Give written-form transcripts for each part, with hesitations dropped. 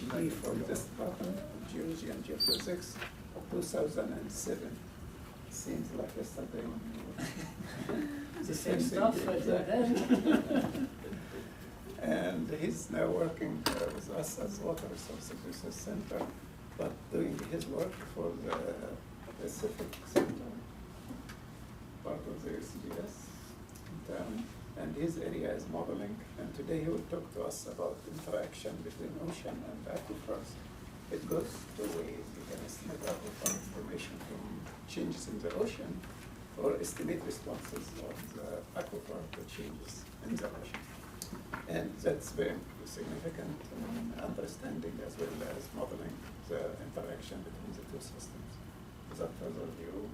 degree for this Department of Geology and Geophysics, 2007. Seems like yesterday. The same stuff I did then. And he's now working with us as Water Resources Research Center, but doing his work for the Pacific Center, part of the CBS in town. And his area is modeling. And today he will talk to us about interaction between ocean and aquifers. It goes two ways. You can estimate aquifer information from changes in the ocean, or estimate responses of the aquifer to changes in the ocean. And that's very significant in understanding as well as modeling the interaction between the two systems. Without further ado,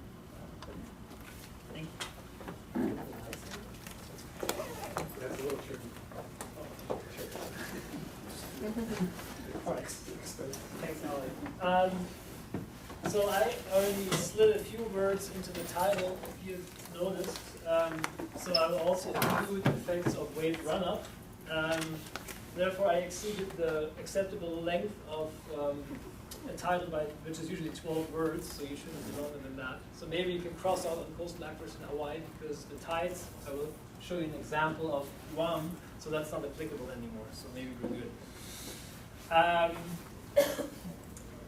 Thank you. Thanks, Ollie. So I already slid a few words into the title, if you've noticed. So I will also include effects of wave run-up. Therefore, I exceeded the acceptable length of a title, which is usually 12 words, so you shouldn't be longer than that. So maybe you can cross out on coastal aquifers in Hawaii, because the tides, I will show you an example of Guam, so that's not applicable anymore, so maybe we're good.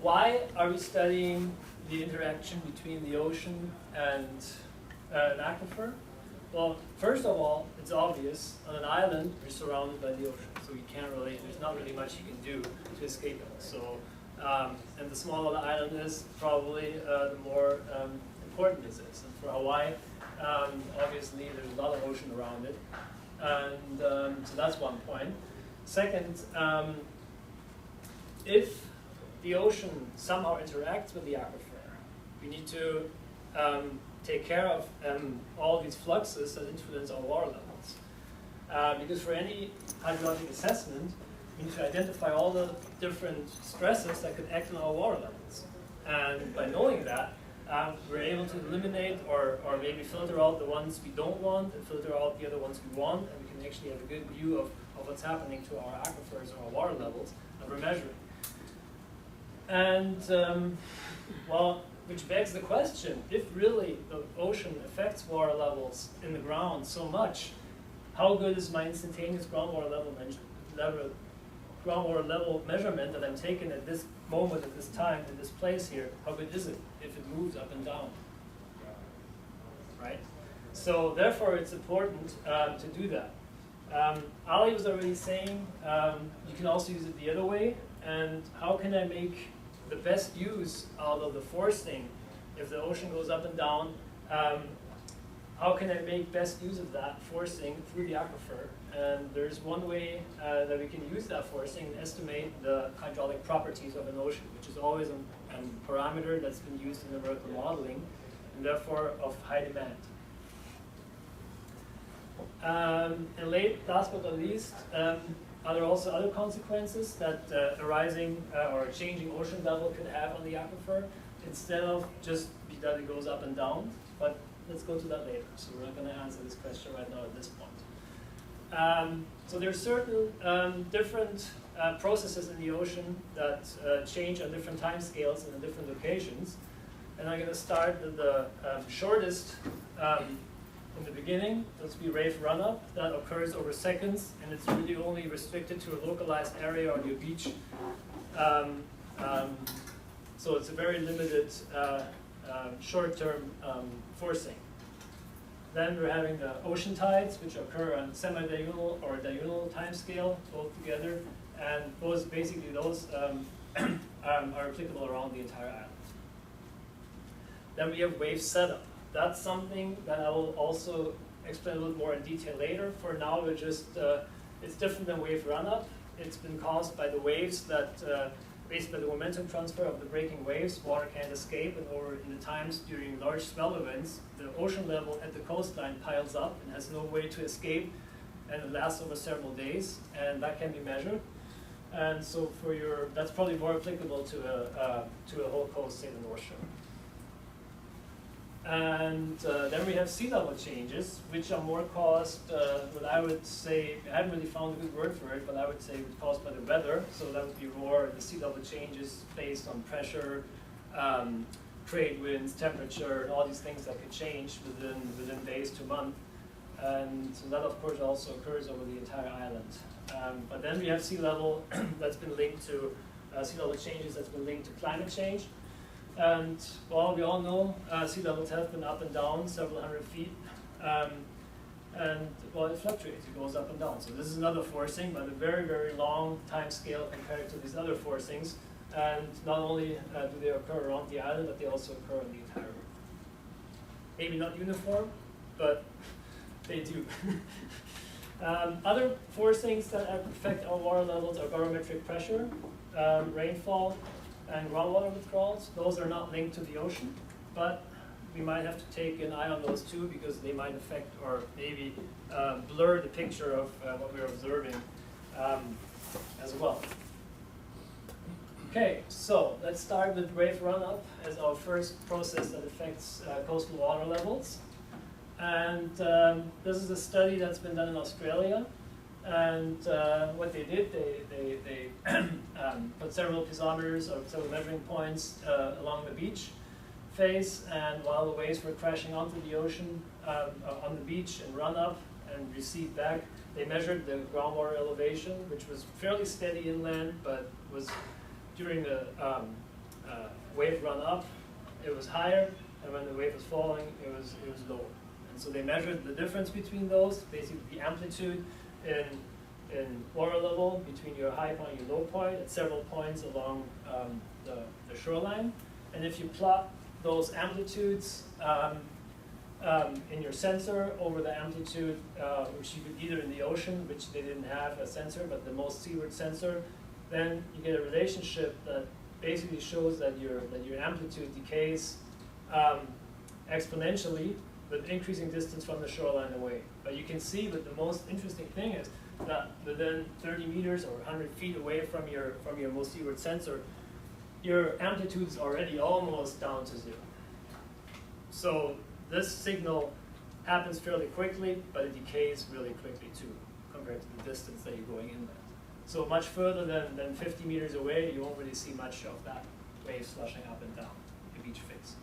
Why are we studying the interaction between the ocean and an aquifer? Well, first of all, it's obvious. On an island, you're surrounded by the ocean, so you can't really, there's not really much you can do to escape it. So, and the smaller the island is, probably the more important this is. And for Hawaii, obviously, there's a lot of ocean around it. And so that's one point. Second, if the ocean somehow interacts with the aquifer, we need to take care of all these fluxes that influence our water levels. Because for any hydrologic assessment, we need to identify all the different stresses that could act on our water levels. And by knowing that, we're able to eliminate or maybe filter out the ones we don't want and filter out the other ones we want, and we can actually have a good view of what's happening to our aquifers or our water levels that we're measuring. And, well, which begs the question, if really the ocean affects water levels in the ground so much, how good is my instantaneous groundwater level measurement that I'm taking at this moment, at this time, in this place here? How good is it if it moves up and down? Right? So therefore, it's important to do that. Ali was already saying you can also use it the other way. And how can I make the best use out of the forcing if the ocean goes up and down? How can I make best use of that forcing through the aquifer? And there's one way that we can use that forcing and estimate the hydraulic properties of an ocean, which is always a parameter that's been used in numerical modeling, and therefore of high demand. And last but not least, are there also other consequences that arising or changing ocean level could have on the aquifer, instead of just that it goes up and down? But let's go to that later. So we're not going to answer this question right now at this point. So there's certain different processes in the ocean that change on different time scales and in different locations. And I'm going to start with the shortest in the beginning. Let's be wave run-up. That occurs over seconds, and it's really only restricted to a localized area on your beach. So it's a very limited short-term forcing. Then we're having the ocean tides, which occur on semi-diurnal or diurnal time scale, both together. And those are applicable around the entire island. Then we have wave setup. That's something that I will also explain a little more in detail later. For now, we're just, it's different than wave run-up. It's been caused by the waves that, based by the momentum transfer of the breaking waves, water can't escape, and over in the times during large swell events, the ocean level at the coastline piles up and has no way to escape, and it lasts over several days, and that can be measured. And so that's probably more applicable to a whole coast, say the North Shore. And then we have sea level changes, which are more caused, what I would say, I haven't really found a good word for it, but I would say it's caused by the weather. So that would be more the sea level changes based on pressure, trade winds, temperature, and all these things that could change within days to months. And so that, of course, also occurs over the entire island. But then we have sea level that's been linked to, sea level changes that's been linked to climate change. And, well, we all know sea levels have been up and down several hundred feet. And, well, it fluctuates, it goes up and down. So this is another forcing, but a very, very long time scale compared to these other forcings. And not only do they occur around the island, but they also occur on the entire Earth. Maybe not uniform, but they do. Other forcings that affect our water levels are barometric pressure, rainfall, and groundwater withdrawals. Those are not linked to the ocean, but we might have to take an eye on those too, because they might affect or maybe blur the picture of what we're observing as well. Okay, so let's start with wave run-up as our first process that affects coastal water levels. And this is a study that's been done in Australia. And what they did, they put several piezometers or several measuring points along the beach face, and while the waves were crashing onto the ocean, on the beach and run up and recede back, they measured the groundwater elevation, which was fairly steady inland, but was during the wave run up, it was higher, and when the wave was falling, it was lower. And so they measured the difference between those, basically the amplitude in water level between your high point and your low point at several points along the shoreline. And if you plot those amplitudes in your sensor over the amplitude, which you could either in the ocean, which they didn't have a sensor, but the most seaward sensor, then you get a relationship that basically shows that your amplitude decays exponentially with increasing distance from the shoreline away. But you can see that the most interesting thing is that within 30 meters or 100 feet away from your most seaward sensor, your amplitude is already almost down to zero. So this signal happens fairly quickly, but it decays really quickly too, compared to the distance that you're going inland. So much further than 50 meters away, you won't really see much of that wave slushing up and down the beach face.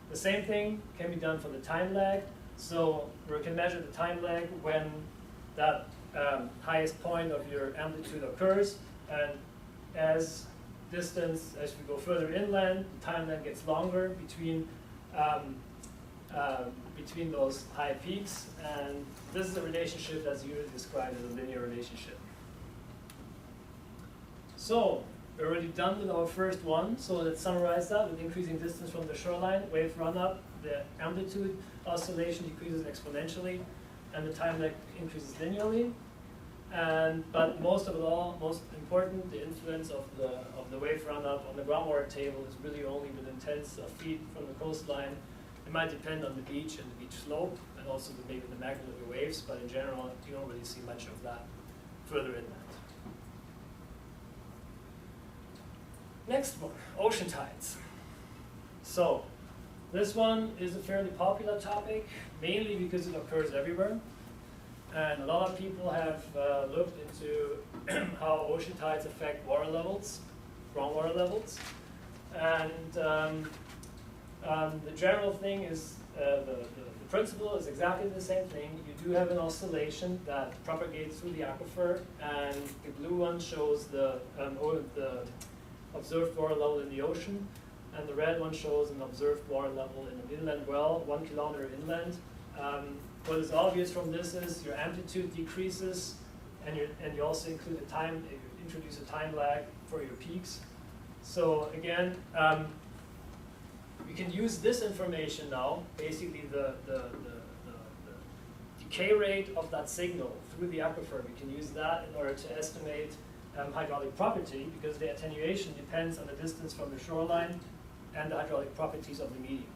The same thing can be done for the time lag. So we can measure the time lag when that highest point of your amplitude occurs, and as we go further inland, the time lag gets longer between those high peaks, and this is a relationship that's usually described as a linear relationship. So we're already done with our first one, so let's summarize that. With increasing distance from the shoreline, wave run-up, the amplitude oscillation decreases exponentially, and the time lag increases linearly. But most of it all, most important, the influence of the wave run-up on the groundwater table is really only within tens of feet from the coastline. It might depend on the beach and the beach slope, and also maybe the magnitude of the waves, but in general, you don't really see much of that further inland. Next one, ocean tides. So this one is a fairly popular topic, mainly because it occurs everywhere. And a lot of people have looked into how ocean tides affect water levels, groundwater levels. And the general thing is, the principle is exactly the same thing. You do have an oscillation that propagates through the aquifer, and the blue one shows the observed water level in the ocean, and the red one shows an observed water level in an inland well, 1 kilometer inland. What is obvious from this is your amplitude decreases, and you also introduce a time lag for your peaks. So again, we can use this information now, basically the decay rate of that signal through the aquifer. We can use that in order to estimate hydraulic property, because the attenuation depends on the distance from the shoreline and the hydraulic properties of the medium.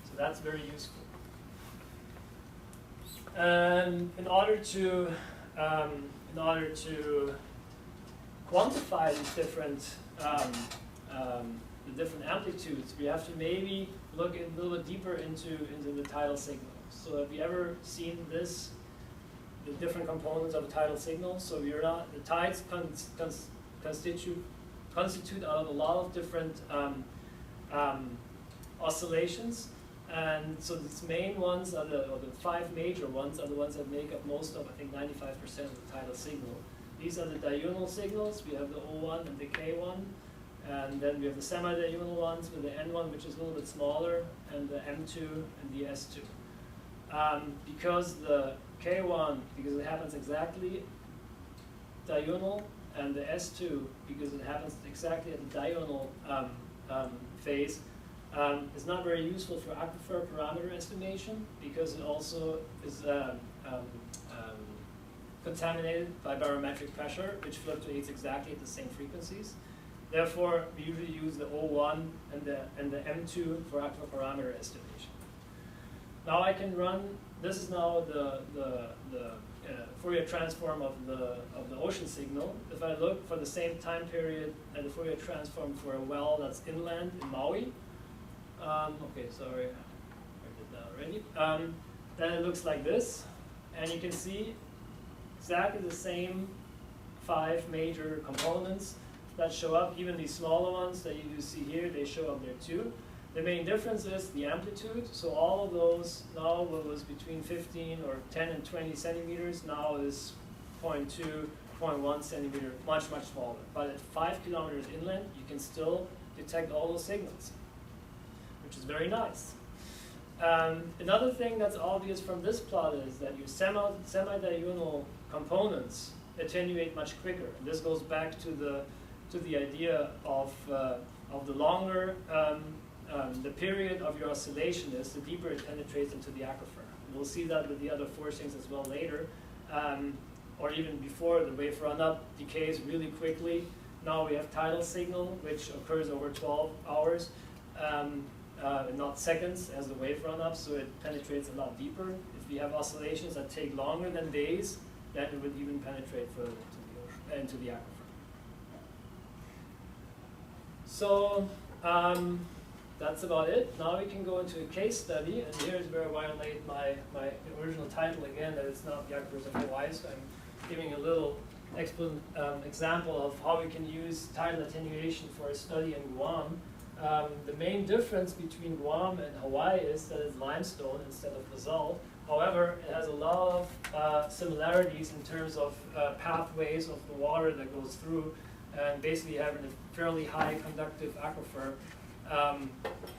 So that's very useful. And in order to quantify these different the different amplitudes, we have to maybe look a little bit deeper into the tidal signal. So have you ever seen this, the different components of a tidal signal? So we are not, the tides constitute out of a lot of different oscillations. And so these main ones are or the 5 major ones are the ones that make up most of, I think, 95% of the tidal signal. These are the diurnal signals. We have the O1 and the K1. And then we have the semi-diurnal ones with the N1, which is a little bit smaller, and the M2 and the S2. Because the K1, because it happens exactly diurnal, and the S2, because it happens exactly at the diurnal phase, is not very useful for aquifer parameter estimation, because it also is contaminated by barometric pressure, which fluctuates exactly at the same frequencies. Therefore, we usually use the O1 and the M2 for aquifer parameter estimation. Now I can run. This is now the Fourier transform of the ocean signal. If I look for the same time period at the Fourier transform for a well that's inland in Maui. Okay, sorry, I did that already. Then it looks like this, and you can see exactly the same 5 major components that show up. Even these smaller ones that you do see here, they show up there too. The main difference is the amplitude. So all of those now, what was between 15 or 10 and 20 centimeters, now is 0.2, 0.1 centimeter, much smaller. But at 5 kilometers inland, you can still detect all those signals, which is very nice. Another thing that's obvious from this plot is that your semi-diurnal components attenuate much quicker. And this goes back to the idea of the longer the period of your oscillation is, the deeper it penetrates into the aquifer. And we'll see that with the other forcings as well later, or even before. The wave run-up decays really quickly. Now we have tidal signal, which occurs over 12 hours. Not seconds as the wave run-up, so it penetrates a lot deeper. If we have oscillations that take longer than days, then it would even penetrate further into the aquifer. So that's about it. Now we can go into a case study, and here's where I violate my original title again, that it's not the aquifers of Hawaii, so I'm giving a little example of how we can use tidal attenuation for a study in Guam. The main difference between Guam and Hawaii is that it's limestone instead of basalt. However, it has a lot of similarities in terms of pathways of the water that goes through, and basically having a fairly high conductive aquifer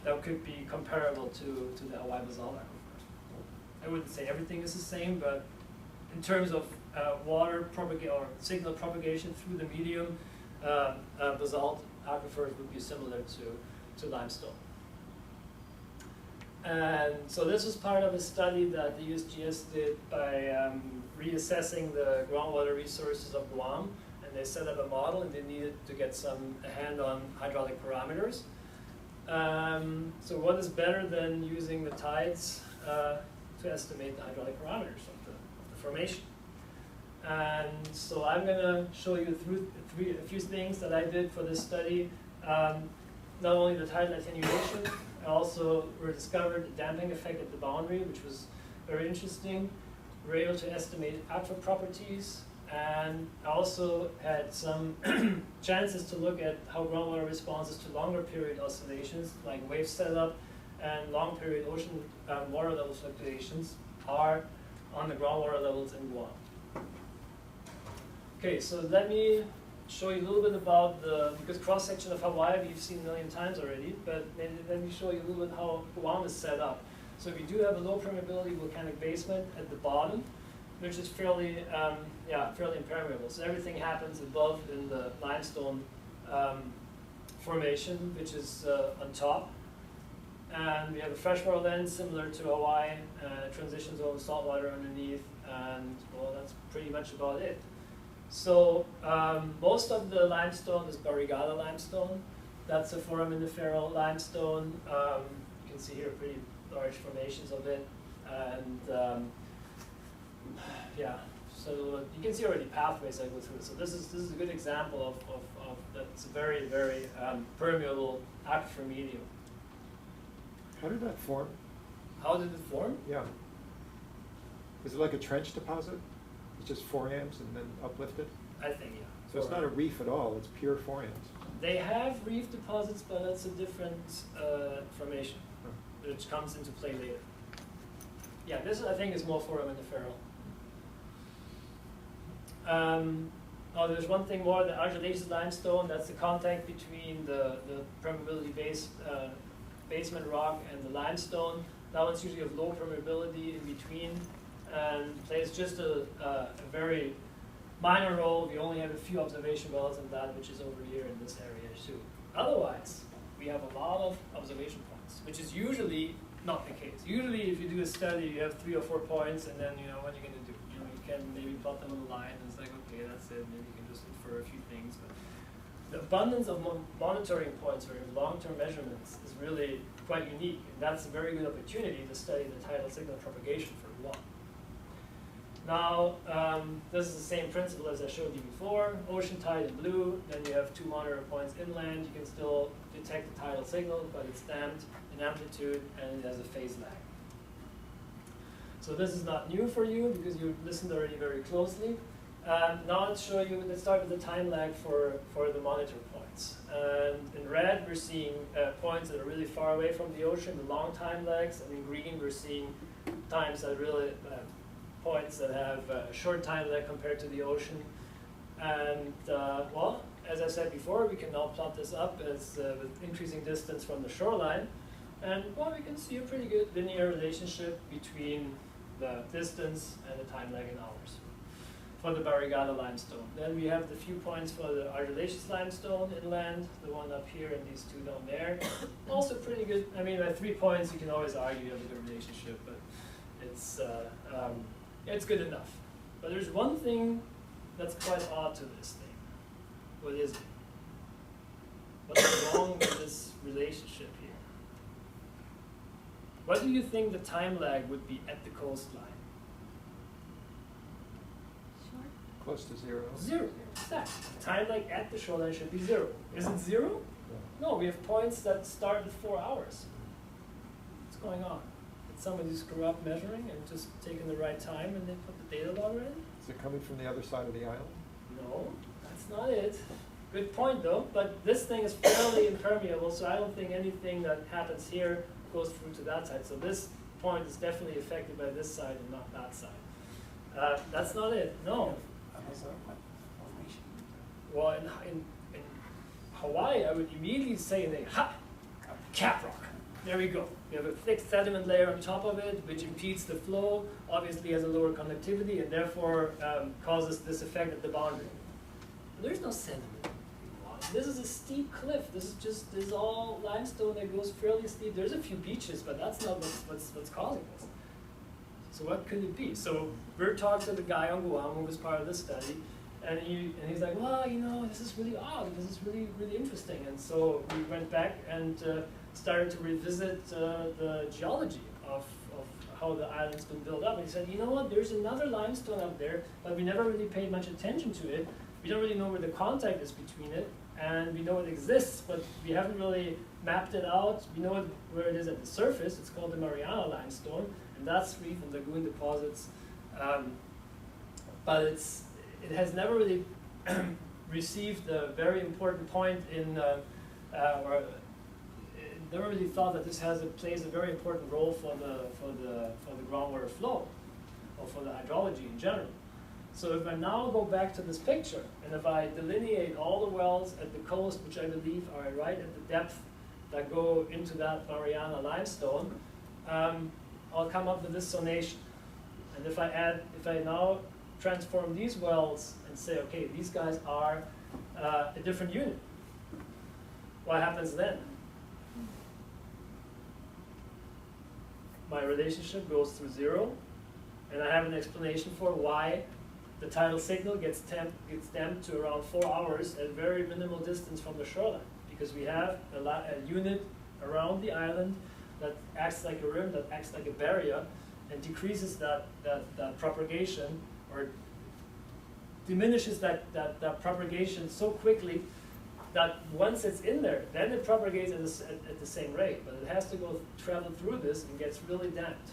that could be comparable to the Hawaii basalt aquifer. I wouldn't say everything is the same, but in terms of water propagation or signal propagation through the medium, basalt aquifers would be similar to limestone. And so this was part of a study that the USGS did by reassessing the groundwater resources of Guam, and they set up a model, and they needed to get a hand on hydraulic parameters. So what is better than using the tides to estimate the hydraulic parameters of the formation? And so I'm going to show you a few things that I did for this study. Not only the tidal attenuation, also we discovered a damping effect at the boundary, which was very interesting. We were able to estimate aquifer properties, and I also had some chances to look at how groundwater responses to longer period oscillations, like wave setup and long period ocean water level fluctuations, are on the groundwater levels in Guam. Okay, so let me show you a little bit about because cross-section of Hawaii we've seen a million times already, but let me show you a little bit how Guam is set up. So we do have a low permeability volcanic basement at the bottom, which is fairly impermeable. So everything happens above in the limestone formation, which is on top. And we have a freshwater lens similar to Hawaii, transitions over saltwater underneath, and well, that's pretty much about it. So most of the limestone is barrigada limestone. That's a foraminiferal limestone. You can see here pretty large formations of it, and So you can see already pathways that go through. So this is a good example of that's a very, very permeable aquifer medium. How did that form? How did it form? Yeah. Is it like a trench deposit? It's just forams and then uplifted? I think, yeah. So it's not a reef at all, it's pure forams. They have reef deposits, but that's a different formation, Huh. which comes into play later. Yeah, this I think is more foraminiferal. Oh, there's one thing more, the argillaceous limestone, that's the contact between the permeability basement rock and the limestone. That one's usually of low permeability in between and plays just a very minor role. We only have a few observation wells in that, which is over here in this area too. Otherwise, we have a lot of observation points, which is usually not the case. Usually if you do a study, you have 3 or 4 points and then, what are you going to do? You can maybe plot them on the line and it's like, okay, that's it. Maybe you can just infer a few things. But the abundance of monitoring points or long-term measurements is really quite unique. And that's a very good opportunity to study the tidal signal propagation for one. Now, this is the same principle as I showed you before. Ocean tide in blue, then you have 2 monitor points inland. You can still detect the tidal signal, but it's damped in amplitude and it has a phase lag. So this is not new for you because you listened already very closely. Now let's show you, let's start with the time lag for the monitor points. And in red, we're seeing points that are really far away from the ocean, the long time lags, and in green, we're seeing times that really, points that have a short time lag compared to the ocean. And well, as I said before, we can now plot this up as with increasing distance from the shoreline. And well, we can see a pretty good linear relationship between the distance and the time lag in hours for the Barrigada limestone. Then we have the few points for the argillaceous limestone inland, the one up here and these 2 down there. Also pretty good. I mean, at 3 points, you can always argue you have a good relationship, but it's good enough. But there's one thing that's quite odd to this thing. What is it? What's wrong with this relationship here? What do you think the time lag would be at the coastline? Close to 0. 0. Exactly. Time lag at the shoreline should be 0. Is it 0? No, we have points that start at 4 hours. What's going on? Did somebody screw up measuring and just taken the right time and they put the data logger in? Is it coming from the other side of the island? No, that's not it. Good point though, but this thing is fairly impermeable, so I don't think anything that happens here goes through to that side. So this point is definitely affected by this side and not that side. That's not it, no. Well, in Hawaii, I would immediately say, cap rock. There we go. We have a thick sediment layer on top of it, which impedes the flow, obviously has a lower conductivity, and therefore causes this effect at the boundary. There's no sediment. This is a steep cliff. This is all limestone that goes fairly steep. There's a few beaches, but that's not what's causing this. So what could it be? So Bert talked to the guy on Guam who was part of this study, and he's like, well, this is really odd. This is really, really interesting. And so we went back and started to revisit the geology of how the island's been built up. And he said, you know what, there's another limestone up there, but we never really paid much attention to it. We don't really know where the contact is between it, and we know it exists, but we haven't really mapped it out. We know where it is at the surface. It's called the Mariana limestone, and that's reef and lagoon deposits. But it has never really received a very important point in, or never really thought that this plays a very important role for the groundwater flow, or for the hydrology in general. So if I now go back to this picture, and if I delineate all the wells at the coast, which I believe are right at the depth that go into that Mariana limestone, I'll come up with this zonation. And if I now transform these wells and say, okay, these guys are a different unit, what happens then? My relationship goes through 0, and I have an explanation for why the tidal signal gets damped to around 4 hours at very minimal distance from the shoreline, because we have a unit around the island that acts like a rim, that acts like a barrier, and decreases that propagation, or diminishes that propagation so quickly that once it's in there, then it propagates at the same rate, but it has to travel through this and gets really damped.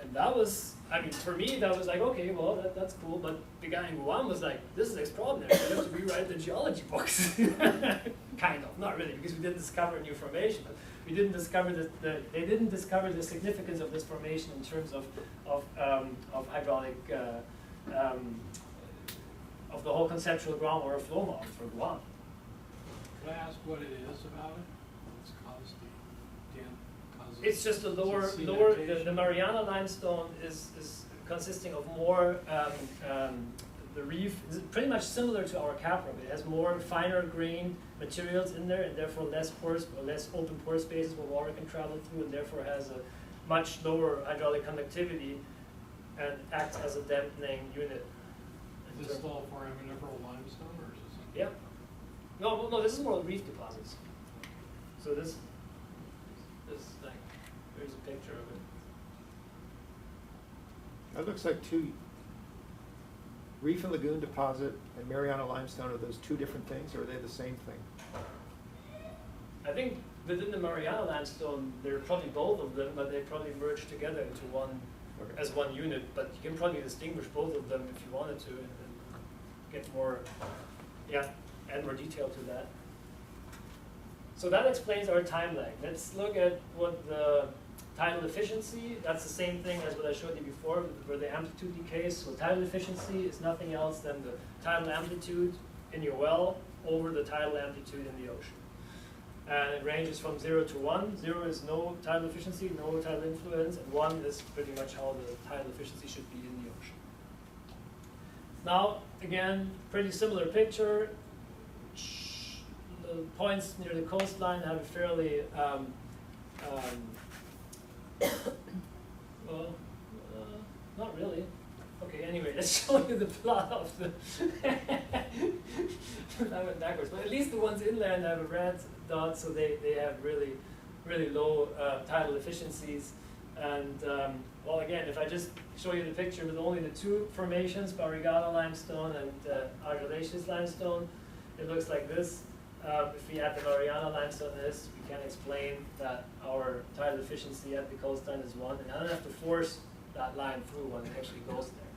And that was, I mean, for me, that was like, okay, well, that's cool, but the guy in Guam was like, this is extraordinary, we have to rewrite the geology books. Kind of, not really, because we didn't discover new formation, but we didn't discover they didn't discover the significance of this formation in terms of hydraulic, of the whole conceptual groundwater flow model for Guam. Could I ask what it is about it? What's caused the dam? It's just a lower, Is it the Mariana limestone is consisting of more, the reef is pretty much similar to our caprock. It has more finer grained materials in there and therefore less pores or less open pore spaces where water can travel through, and therefore has a much lower hydraulic conductivity and acts as a dampening unit. Is this still foraminiferal limestone or is it something? Yeah. No, this is more reef deposits. So this thing, here's a picture of it. That looks like two, reef and lagoon deposit and Mariana limestone, are those two different things, or are they the same thing? I think within the Mariana limestone, they're probably both of them, but they probably merge together into one, Okay. as one unit. But you can probably distinguish both of them if you wanted to, and get more, add more detail to that. So that explains our time lag. Let's look at what the tidal efficiency, that's the same thing as what I showed you before, where the amplitude decays. So tidal efficiency is nothing else than the tidal amplitude in your well over the tidal amplitude in the ocean. And it ranges from 0 to 1. 0 is no tidal efficiency, no tidal influence, and 1 is pretty much how the tidal efficiency should be in the ocean. Now, again, pretty similar picture. The points near the coastline have a fairly, well, not really. Okay, anyway, let's show you the plot of the, I went backwards, but at least the ones inland have a red dot, so they have really, really low tidal efficiencies. And well, again, if I just show you the picture with only the two formations, Barrigada limestone and argillaceous limestone, it looks like this. If we add the Mariana limestone to this, we can explain that our tidal efficiency at the coastline is 1, and I don't have to force that line through when it actually goes there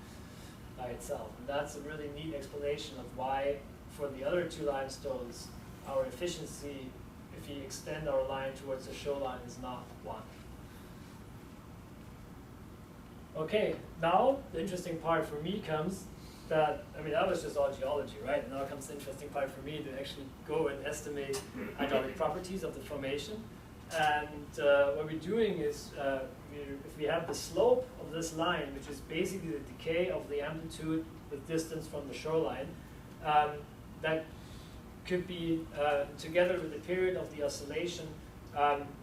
by itself. And that's a really neat explanation of why, for the other two limestones, our efficiency, if we extend our line towards the shoreline, is not 1. Okay, now the interesting part for me comes that, I mean, that was just all geology, right? And now comes the interesting part for me to actually go and estimate hydraulic properties of the formation. And what we're doing is, if we have the slope of this line, which is basically the decay of the amplitude with distance from the shoreline, that could be, together with the period of the oscillation,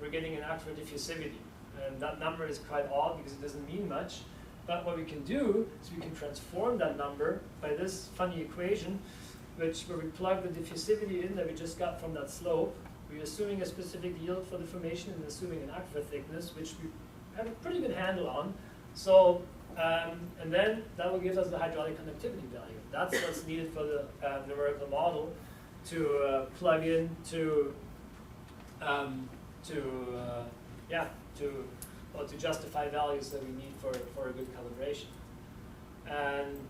we're getting an aquifer diffusivity. And that number is quite odd because it doesn't mean much. But what we can do is we can transform that number by this funny equation, where we plug the diffusivity in that we just got from that slope. We're assuming a specific yield for the formation and assuming an aquifer thickness, which we have a pretty good handle on. So, and then that will give us the hydraulic conductivity value. That's what's needed for the numerical model to plug in to justify values that we need for a good calibration. And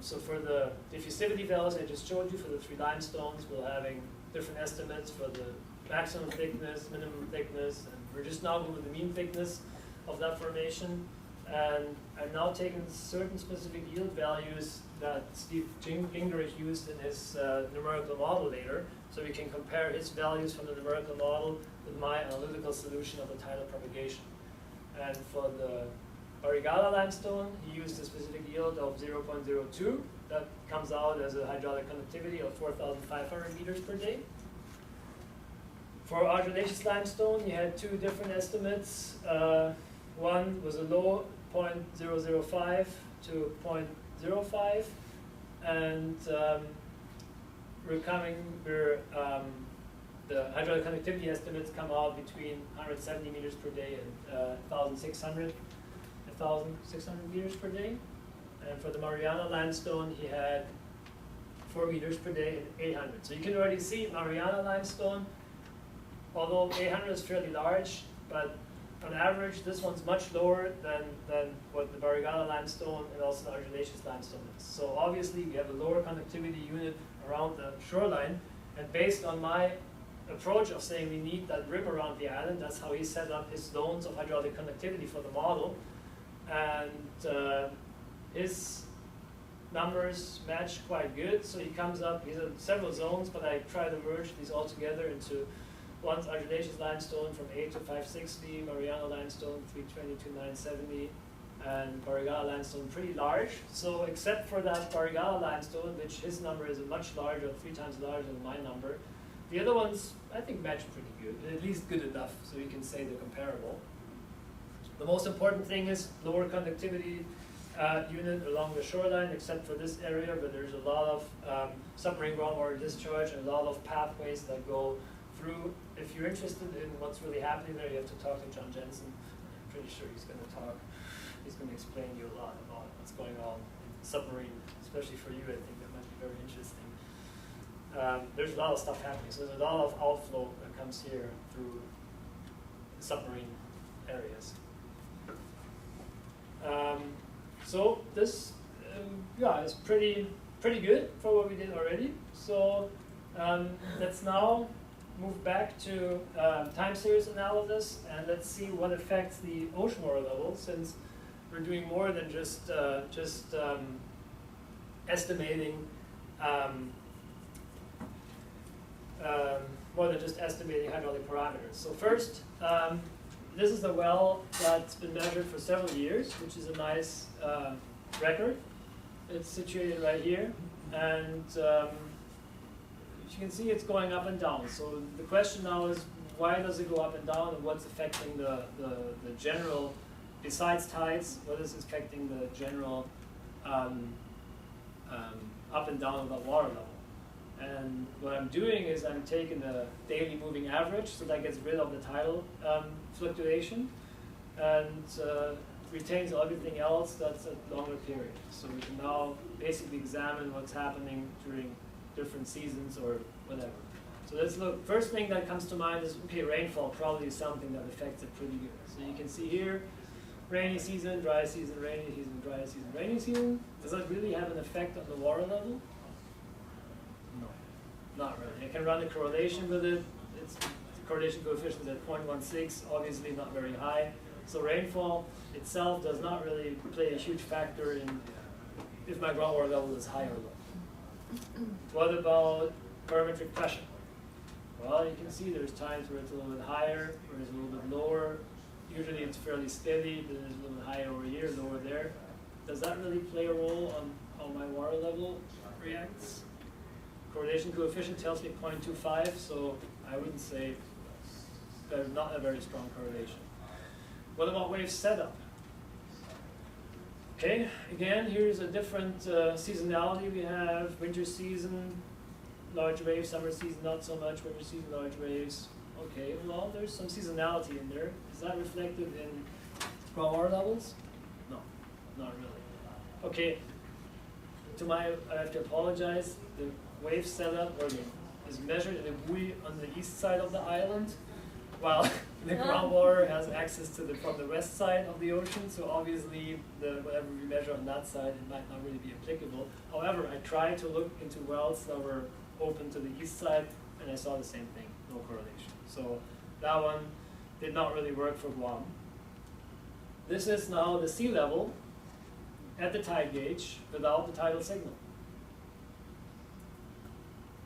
so for the diffusivity values I just showed you for the 3 limestones, we're having different estimates for the maximum thickness, minimum thickness, and we're just now going with the mean thickness of that formation. And I'm now taking certain specific yield values that Steve Gingrich used in his numerical model later, so we can compare his values from the numerical model with my analytical solution of the tidal propagation. And for the Barrigada limestone, he used a specific yield of 0.02. That comes out as a hydraulic conductivity of 4,500 meters per day. For argillaceous limestone, you had 2 different estimates. One was a low 0.005 to 0.05, and the hydraulic conductivity estimates come out between 170 meters per day and 1,600 meters per day. And for the Mariana limestone, he had 4 meters per day and 800. So you can already see Mariana limestone, although 800 is fairly large, but on average, this one's much lower than what the Barrigada limestone and also the argillaceous limestone is. So obviously, we have a lower conductivity unit around the shoreline, and based on my approach of saying we need that rim around the island, that's how he set up his zones of hydraulic conductivity for the model. And his numbers match quite good, so he comes up, he's in several zones, but I try to merge these all together into one's argillaceous limestone from 8 to 560, Mariana limestone 320 to 970, and Barrigada limestone pretty large. So except for that Barrigada limestone, which his number is much larger, 3 times larger than my number, the other ones I think match pretty good, at least good enough so you can say they're comparable. The most important thing is lower conductivity unit along the shoreline, except for this area where there's a lot of submarine groundwater discharge and a lot of pathways that go through. If you're interested in what's really happening there, you have to talk to John Jensen. I'm pretty sure he's going to talk. He's going to explain to you a lot about what's going on in submarine, especially for you. I think that might be very interesting. There's a lot of stuff happening. So there's a lot of outflow that comes here through submarine areas. So this, yeah, is pretty good for what we did already. So let's now move back to time series analysis, and let's see what affects the ocean water level, since we're doing more than just estimating hydraulic parameters. So first, this is a well that's been measured for several years, which is a nice record. It's situated right here, and as you can see, it's going up and down. So the question now is, why does it go up and down, and what's affecting the general, besides tides, what is affecting the general up and down of that water level? And what I'm doing is I'm taking the daily moving average, so that gets rid of the tidal fluctuation, and retains everything else that's a longer period. So we can now basically examine what's happening during different seasons or whatever. So let's look. First thing that comes to mind is, okay, rainfall probably is something that affects it pretty good. So you can see here, rainy season, dry season, rainy season, dry season, rainy season. Does that really have an effect on the water level? No, not really. I can run a correlation with it. It's the correlation coefficient is at 0.16, obviously not very high. So rainfall itself does not really play a huge factor in if my groundwater level is high or low. What about barometric pressure? Well, you can see there's times where it's a little bit higher, where it's a little bit lower. Usually it's fairly steady, then there's a little bit higher over here, lower there. Does that really play a role on how my water level reacts? Correlation coefficient tells me 0.25, so I wouldn't say there's not a very strong correlation. What about wave setup? Okay, again, here's a different seasonality. We have winter season, large waves, summer season, not so much, winter season, large waves. Okay, well, there's some seasonality in there. Is that reflected in groundwater levels? No, not really. Okay, I have to apologize. The wave setup is measured in a buoy on the east side of the island, while the groundwater has access to from the west side of the ocean, so obviously whatever we measure on that side, it might not really be applicable. However, I tried to look into wells that were open to the east side, and I saw the same thing, no correlation. So that one did not really work for Guam. This is now the sea level at the tide gauge without the tidal signal.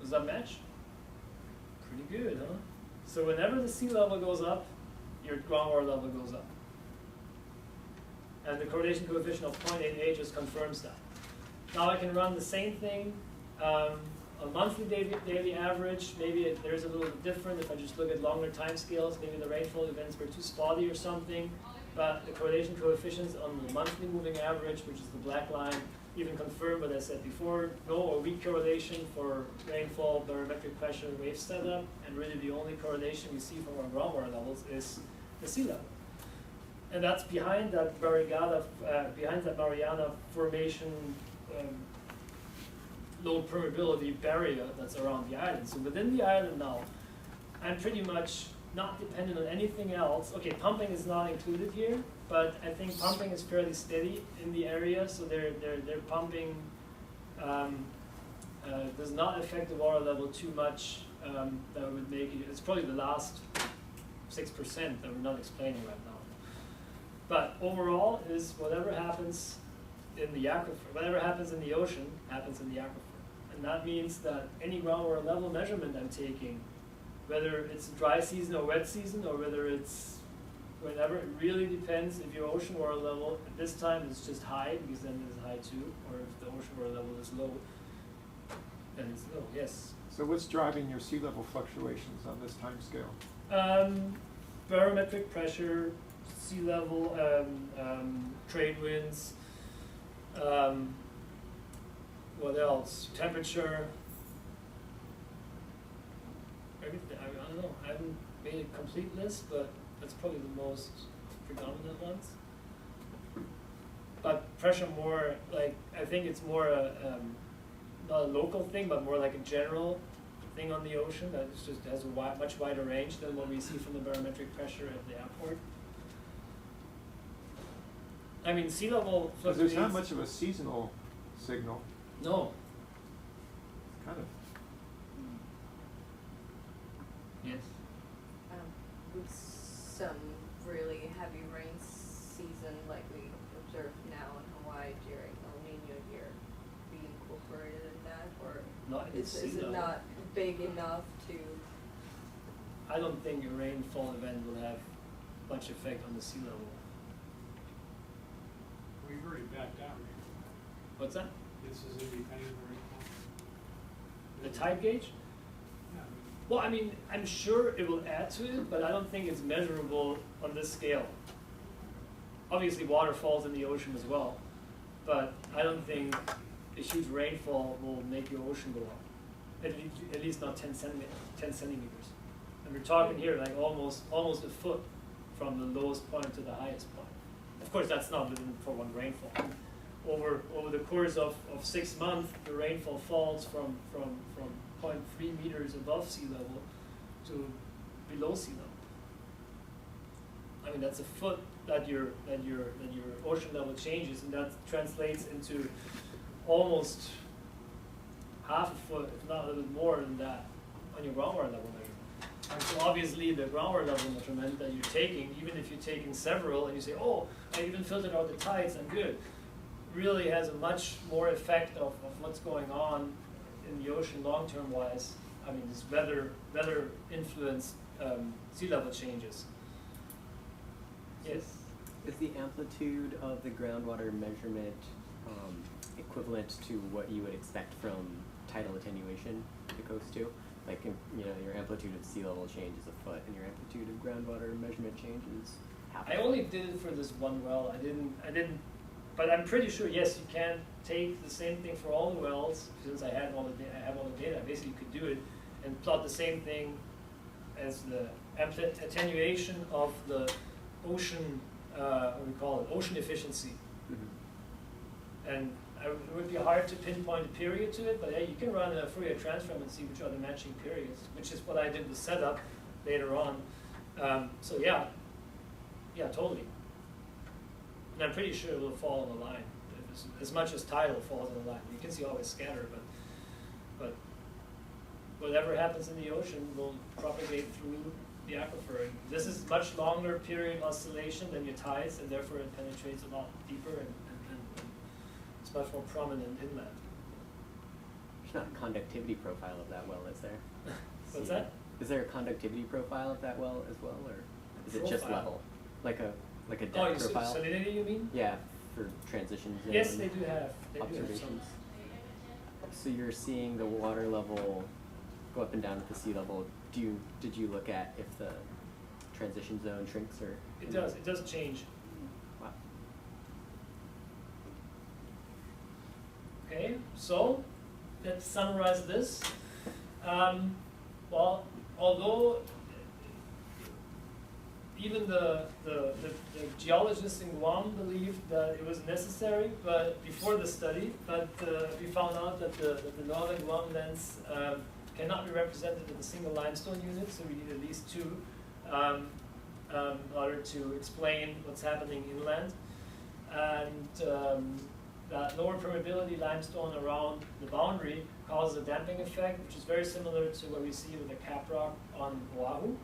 Does that match? Pretty good, huh? So whenever the sea level goes up, your groundwater level goes up. And the correlation coefficient of 0.88 just confirms that. Now I can run the same thing on monthly daily average. Maybe there's a little bit different if I just look at longer time scales. Maybe the rainfall events were too spotty or something. But the correlation coefficients on the monthly moving average, which is the black line, even confirm what I said before, no or weak correlation for rainfall, barometric pressure, wave setup, and really the only correlation we see from our groundwater levels is the sea level. And that's behind that Mariana Formation low permeability barrier that's around the island. So within the island now, I'm pretty much not dependent on anything else. Okay, pumping is not included here, but I think pumping is fairly steady in the area, so they're pumping does not affect the water level too much. That would make it, it's probably the last 6% that we're not explaining right now. But overall is whatever happens in the aquifer, whatever happens in the ocean happens in the aquifer. And that means that any groundwater level measurement I'm taking, whether it's dry season or wet season, or whether it's whenever, it really depends if your ocean water level at this time is just high, because then it's high too, or if the ocean water level is low, then it's low, yes. So what's driving your sea level fluctuations on this time scale? Barometric pressure, sea level, trade winds, what else? Temperature. Everything. I don't know. I haven't made a complete list, but that's probably the most predominant ones. But pressure more like, I think it's more not a local thing, but more like a general thing on the ocean that is just has a much wider range than what we see from the barometric pressure at the airport. I mean, sea level Because fluctuates. there's not much of a seasonal signal, No. kind of. Yes. With some really heavy rain season like we observe now in Hawaii during El Nino year, be incorporated in that, or Not in is sea it level. not big enough to? I don't think a rainfall event will have much effect on the sea level. We've already backed out rainfall. What's that? This is independent of rainfall. The tide gauge? Yeah, Well, I mean, I'm sure it will add to it, but I don't think it's measurable on this scale. Obviously, water falls in the ocean as well, but I don't think a huge rainfall will make your ocean go up. At least not 10 centimeters. And we're talking here like almost a foot from the lowest point to the highest point. Of course, that's not within for one rainfall. Over the course of 6 months, the rainfall falls from 0.3 meters above sea level to below sea level. I mean, that's a foot that your ocean level changes, and that translates into almost half a foot, if not a little bit more than that, on your groundwater level measurement. And so obviously the groundwater level measurement that you're taking, even if you're taking several and you say, oh, I even filtered out the tides, I'm good, really has a much more effect of what's going on in the ocean long-term wise. I mean, this weather influenced sea level changes. Yes? Is the amplitude of the groundwater measurement equivalent to what you would expect from tidal attenuation to the coast too? Like, you know, your amplitude of sea level change is a foot, and your amplitude of groundwater measurement change is half a I foot. only did it for this one well. I didn't, but I'm pretty sure, yes, you can take the same thing for all the wells, since I have all the data, I basically could do it and plot the same thing as the attenuation of the ocean, what do we call it, ocean efficiency. Mhm. And it would be hard to pinpoint a period to it, but hey, you can run a Fourier transform and see which are the matching periods, which is what I did the setup later on. So yeah, totally. And I'm pretty sure it will fall in a line, as much as tidal falls in a line. You can see always scatter, but whatever happens in the ocean will propagate through the aquifer. And this is much longer period oscillation than your tides, and therefore it penetrates a lot deeper and it's much more prominent inland. There's not a conductivity profile of that well, is there? What's that? Is there a conductivity profile of that well as well, or is it just Profile? level? Like a depth Oh, profile? salinity you mean? Yeah, for transitions. Yes, they do have some. observations. So you're seeing the water level go up and down at the sea level. Did you look at if the transition zone shrinks or? It does change. Wow. Okay, so let's summarize this. Well, although even the geologists in Guam believed that it was necessary, but before the study, but we found out that the northern Guam lens cannot be represented in a single limestone unit, so we need at least two in order to explain what's happening inland. And that lower permeability limestone around the boundary causes a damping effect, which is very similar to what we see with the cap rock on Oahu.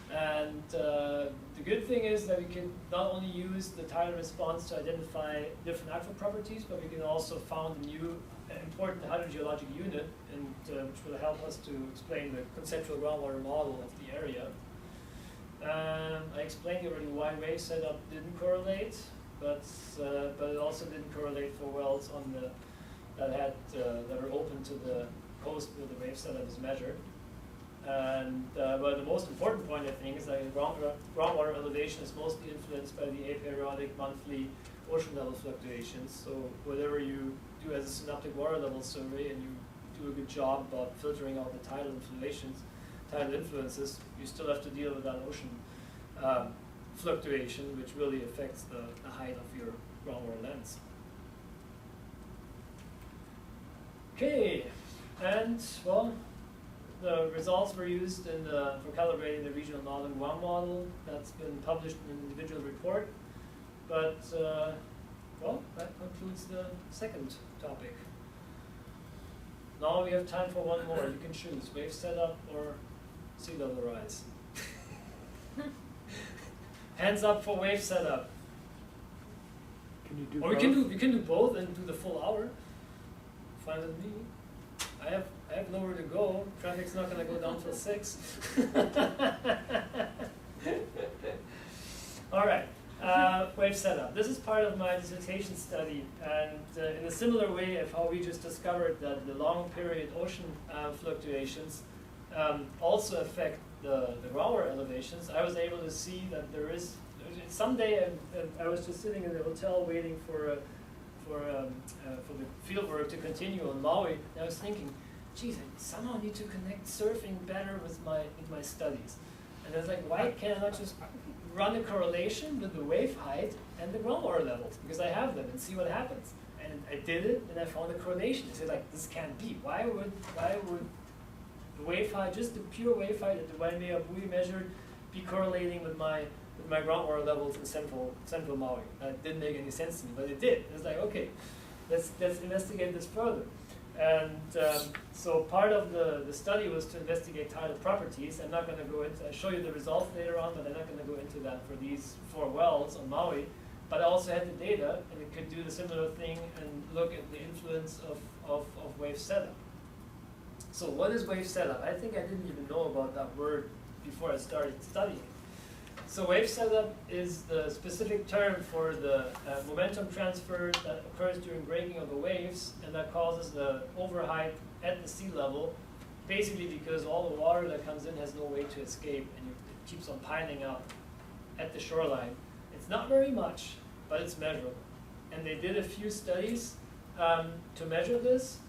And the good thing is that we can not only use the tidal response to identify different aquifer properties, but we can also found a new important hydrogeologic unit, and which will help us to explain the conceptual groundwater model of the area. I explained already why wave setup didn't correlate, but it also didn't correlate for wells on the that are open to the coast where the wave setup is measured. And but the most important point, I think, is that groundwater elevation is mostly influenced by the aperiodic monthly ocean level fluctuations. So whatever you do as a synoptic water level survey, and you do a good job about filtering out the tidal influences, you still have to deal with that ocean fluctuation, which really affects the height of your groundwater lens. Okay, and well, the results were used for calibrating the regional northern Guam model. That's been published in an individual report. But, well, that concludes the second topic. Now we have time for one more. You can choose wave setup or sea level rise. Hands up for wave setup. Can you do Or we can do both and do the full hour. Fine with me. I have nowhere to go. Traffic's not going to go down till 6. All right, wave setup. This is part of my dissertation study, and in a similar way of how we just discovered that the long period ocean fluctuations also affect the groundwater elevations, I was able to see that someday I was just sitting in the hotel waiting for the field work to continue on Maui, and I was thinking, geez, I somehow need to connect surfing better with my studies. And I was like, why can't I not just run a correlation with the wave height and the groundwater levels, because I have them, and see what happens. And I did it, and I found a correlation. I said, like, this can't be. Why would the wave height, just the pure wave height that the Waimea buoy measured, be correlating with my groundwater levels in central Maui? That didn't make any sense to me, but it did. It's like, okay, let's investigate this further. And so part of the study was to investigate tidal properties. I'm not going to go into, I'll show you the results later on, but I'm not going to go into that for these 4 wells on Maui. But I also had the data, and it could do the similar thing and look at the influence of wave setup. So what is wave setup? I think I didn't even know about that word before I started studying. So wave setup is the specific term for the momentum transfer that occurs during breaking of the waves, and that causes the overheight at the sea level, basically because all the water that comes in has no way to escape, and it keeps on piling up at the shoreline. It's not very much, but it's measurable. And they did a few studies to measure this,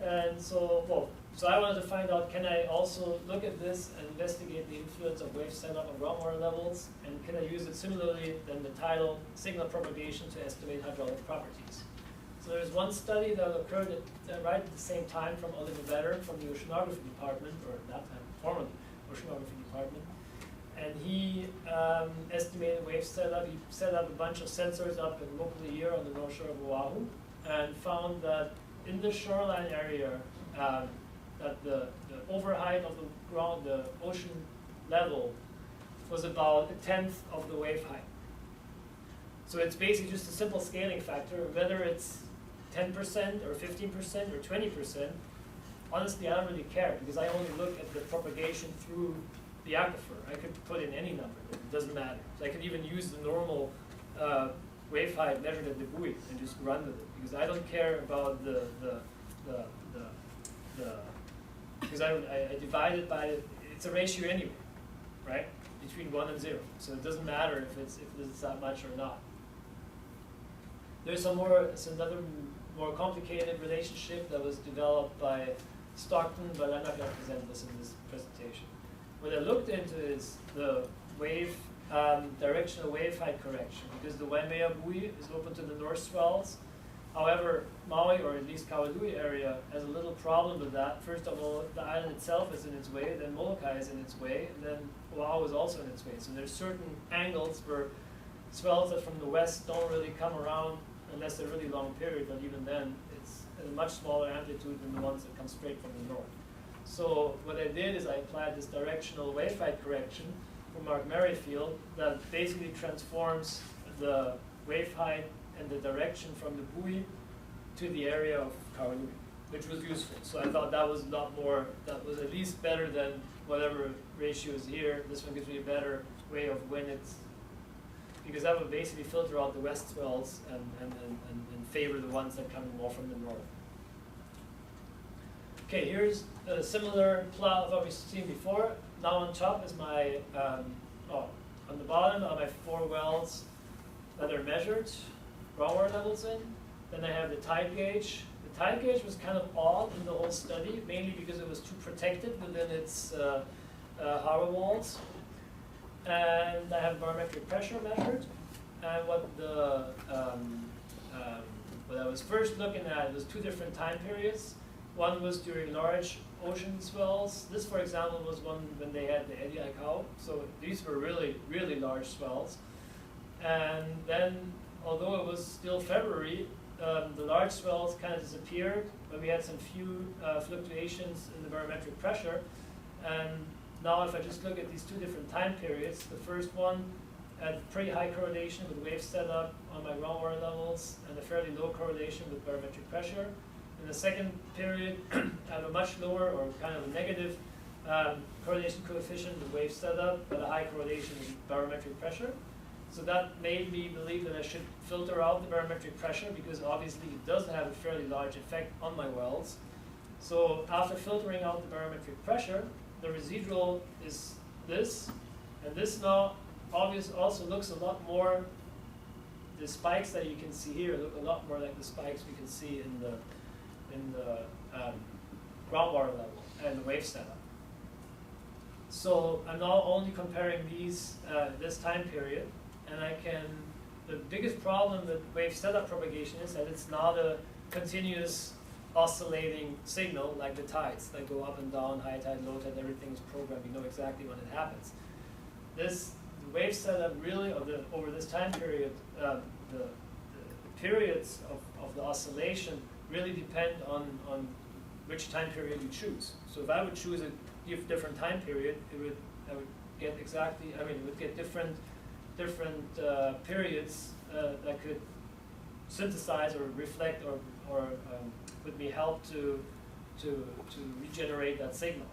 and so I wanted to find out, can I also look at this and investigate the influence of wave setup on groundwater levels, and can I use it similarly than the tidal signal propagation to estimate hydraulic properties? So there's one study that occurred right at the same time from Oliver Vedder from the oceanography department, or at that time, formerly oceanography department. And he estimated wave setup. He set up a bunch of sensors up in Mokuleia on the north shore of Oahu, and found that in the shoreline area, that the overheight of the ocean level was about 1/10 of the wave height. So it's basically just a simple scaling factor. Whether it's 10% or 15% or 20%, honestly, I don't really care, because I only look at the propagation through the aquifer. I could put in any number, it doesn't matter. So I could even use the normal wave height measured at the buoy and just run with it, because I don't care about because I divide it by, it's a ratio anyway, right? Between 1 and 0. So it doesn't matter if it's that much or not. There's another more complicated relationship that was developed by Stockton, but I'm not going to present this in this presentation. what I looked into is the wave, directional wave height correction, because the Waimea buoy is open to the north swells. However, Maui, or at least Kauai area, has a little problem with that. First of all, the island itself is in its way, then Molokai is in its way, and then Oahu is also in its way. So there's certain angles where swells that from the west don't really come around unless they're really long period, but even then, it's at a much smaller amplitude than the ones that come straight from the north. So what I did is I applied this directional wave height correction from Mark Merrifield that basically transforms the wave height and the direction from the buoy to the area of Kauai, which was useful. So I thought that was a lot more, that was at least better than whatever ratio is here. This one gives me a better way of when it's, because that would basically filter out the west swells and favor the ones that come more from the north. Okay, here's a similar plot of what we've seen before. Now on top is my, on the bottom are my 4 wells that are measured, groundwater levels in. Then I have the tide gauge. The tide gauge was kind of odd in the whole study, mainly because it was too protected within its harbor walls. And I have barometric pressure measured. And what I was first looking at was 2 different time periods. One was during large ocean swells. This, for example, was one when they had the Eddie Aikau. So these were really, really large swells. And then, although it was still February, the large swells kind of disappeared, but we had some few fluctuations in the barometric pressure. And now if I just look at these 2 different time periods, the first one had pretty high correlation with wave setup on my groundwater levels and a fairly low correlation with barometric pressure. In the second period, I have a much lower or kind of a negative correlation coefficient with wave setup, but a high correlation with barometric pressure. So that made me believe that I should filter out the barometric pressure because obviously it does have a fairly large effect on my wells. So after filtering out the barometric pressure, the residual is this, and this now obviously also looks a lot more, the spikes that you can see here look a lot more like the spikes we can see in the groundwater level and the wave setup. So I'm now only comparing these, this time period, and I can, the biggest problem with wave setup propagation is that it's not a continuous oscillating signal like the tides that go up and down, high tide, low tide, everything is programmed, you know exactly when it happens. This wave setup really, over this time period, the periods of the oscillation really depend on which time period you choose. So if I would choose a different time period, I would get exactly, it would get different periods that could synthesize or reflect or would be help to regenerate that signal.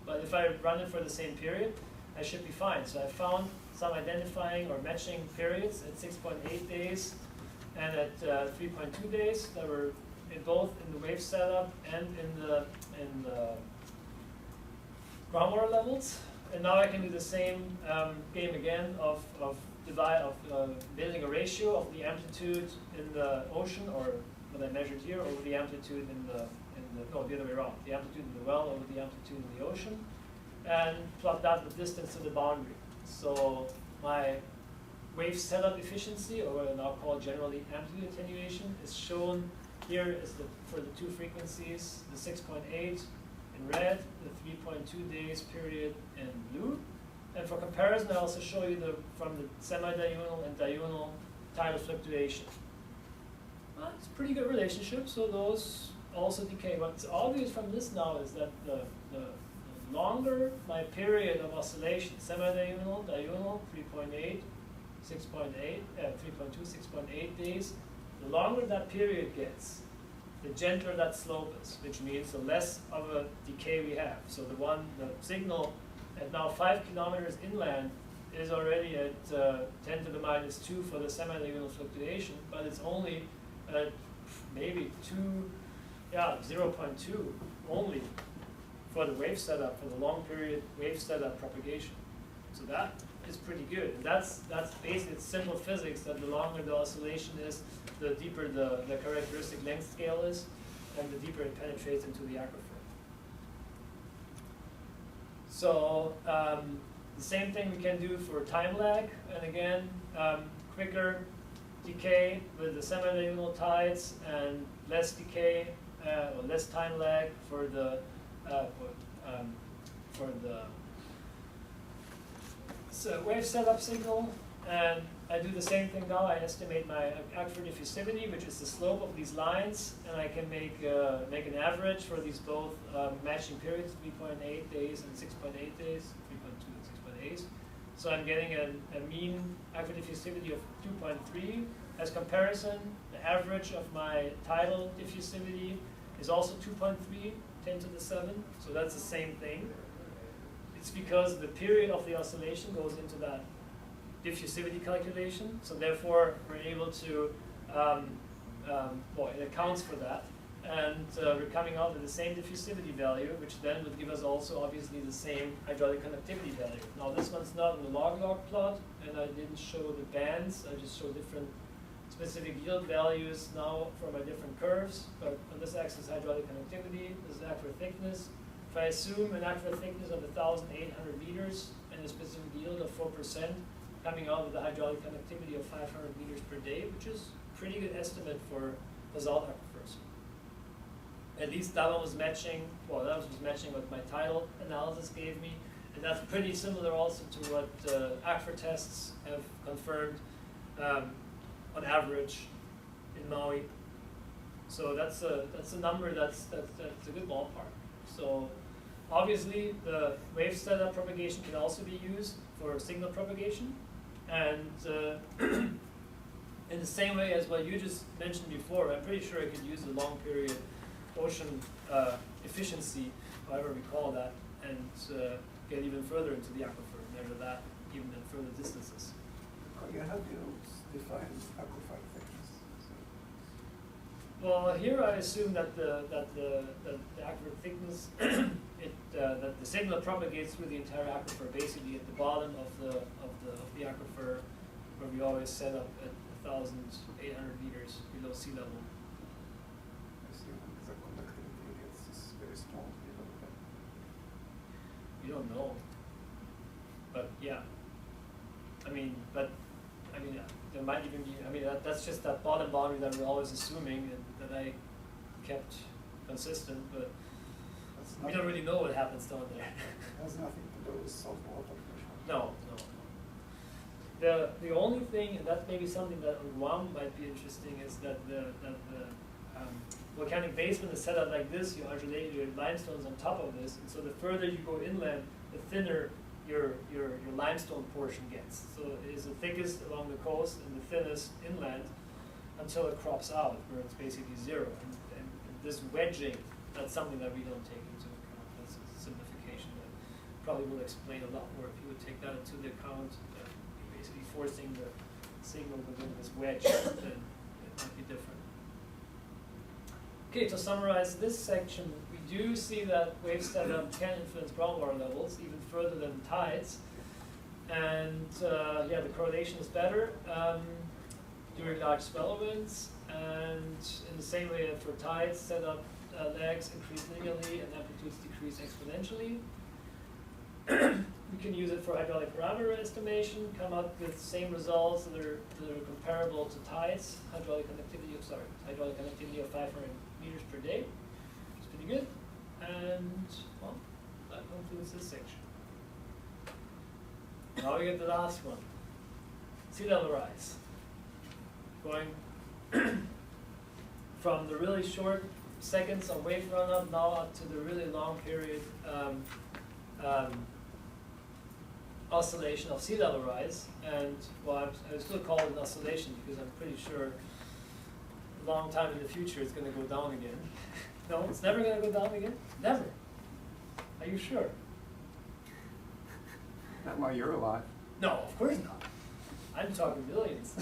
But if I run it for the same period, I should be fine. So I found some identifying or matching periods at 6.8 days and at 3.2 days that were both in the wave setup and in the groundwater levels. And now I can do the same game again of building a ratio of the amplitude in the ocean, or what I measured here, over the amplitude the other way around, the amplitude in the well over the amplitude in the ocean, and plot that with distance to the boundary. So my wave setup efficiency, or what I now call generally amplitude attenuation, is shown here is for the 2 frequencies, the 6.8 in red, the 3.2 days period in blue. And for comparison, I also show you from the semi-diurnal and diurnal tidal fluctuation. Well, it's a pretty good relationship, so those also decay. What's obvious from this now is that the longer my period of oscillation, semi-diurnal, diurnal, 3.8, 6.8, 3.2, 6.8 days, the longer that period gets, the gentler that slope is, which means the less of a decay we have. So the signal at now 5 kilometers inland is already at 10 to the minus 2 for the semi-diurnal fluctuation, but it's only at maybe 0.2 only for the wave setup, for the long period wave setup propagation. So that is pretty good. And that's basically, it's simple physics that the longer the oscillation is, the deeper the characteristic length scale is, and the deeper it penetrates into the aquifer. So the same thing we can do for time lag, and again, quicker decay with the semi-diurnal tides and less decay or less time lag for the wave setup signal. And I do the same thing now. I estimate my aquifer diffusivity, which is the slope of these lines, and I can make an average for these both matching periods, 3.8 days and 6.8 days, 3.2 and 6.8. So I'm getting a mean aquifer diffusivity of 2.3. As comparison, the average of my tidal diffusivity is also 2.3, 10 to the 7. So that's the same thing. It's because the period of the oscillation goes into that diffusivity calculation, so therefore we're able to, well, it accounts for that, and we're coming out with the same diffusivity value, which then would give us also obviously the same hydraulic conductivity value. Now this one's not in the log-log plot, and I didn't show the bands, I just show different specific yield values now for my different curves, but on this axis hydraulic conductivity, this is aquifer thickness. If I assume an aquifer thickness of 1,800 meters and a specific yield of 4%, coming out with a hydraulic conductivity of 500 meters per day, which is a pretty good estimate for basalt aquifers. At least that one was matching, well, that was matching what my tidal analysis gave me, and that's pretty similar also to what aquifer tests have confirmed on average in Maui. So that's a number that's a good ballpark. So obviously the wave setup propagation can also be used for signal propagation. And in the same way as what you just mentioned before, I'm pretty sure I could use a long period ocean efficiency, however we call that, and get even further into the aquifer, measure that even at further distances. Kolja, how do you define aquifer thickness? Well, here I assume that the aquifer thickness, that the signal propagates through the entire aquifer, basically at the bottom of the aquifer, where we always set up at 1,800 meters below sea level. I see the conductivity is very strong below that. We don't know, but yeah. There might even be. That's just that bottom boundary that we're always assuming, and that I kept consistent, but we don't really know what happens down there. It has nothing to do with salt water pressure. No. The only thing, and that may be something that on Guam might be interesting, is that the volcanic basement is set up like this. You undulate your limestones on top of this, and so the further you go inland, the thinner your limestone portion gets. So it is the thickest along the coast and the thinnest inland until it crops out, where it's basically zero. And this wedging, that's something that we don't take into account. That's a simplification that probably will explain a lot more if you would take that into the account. Basically forcing the signal within this wedge, then it might be different. Okay, to summarize this section, we do see that wave setup can influence groundwater levels even further than tides. And yeah, the correlation is better during large swell events. And in the same way that for tides, setup lags increase linearly and amplitudes decrease exponentially. We can use it for hydraulic parameter estimation, come up with the same results that are comparable to tides, hydraulic conductivity of 500 meters per day. It's pretty good. And well, that concludes this section. Now we get the last one. Sea level rise. Going from the really short seconds of wave run-up now up to the really long period oscillation of sea level rise. And well, I still call it an oscillation because I'm pretty sure a long time in the future it's going to go down again. No, it's never going to go down again? Never. Are you sure? Not while you're alive. No, of course not. I'm talking millions.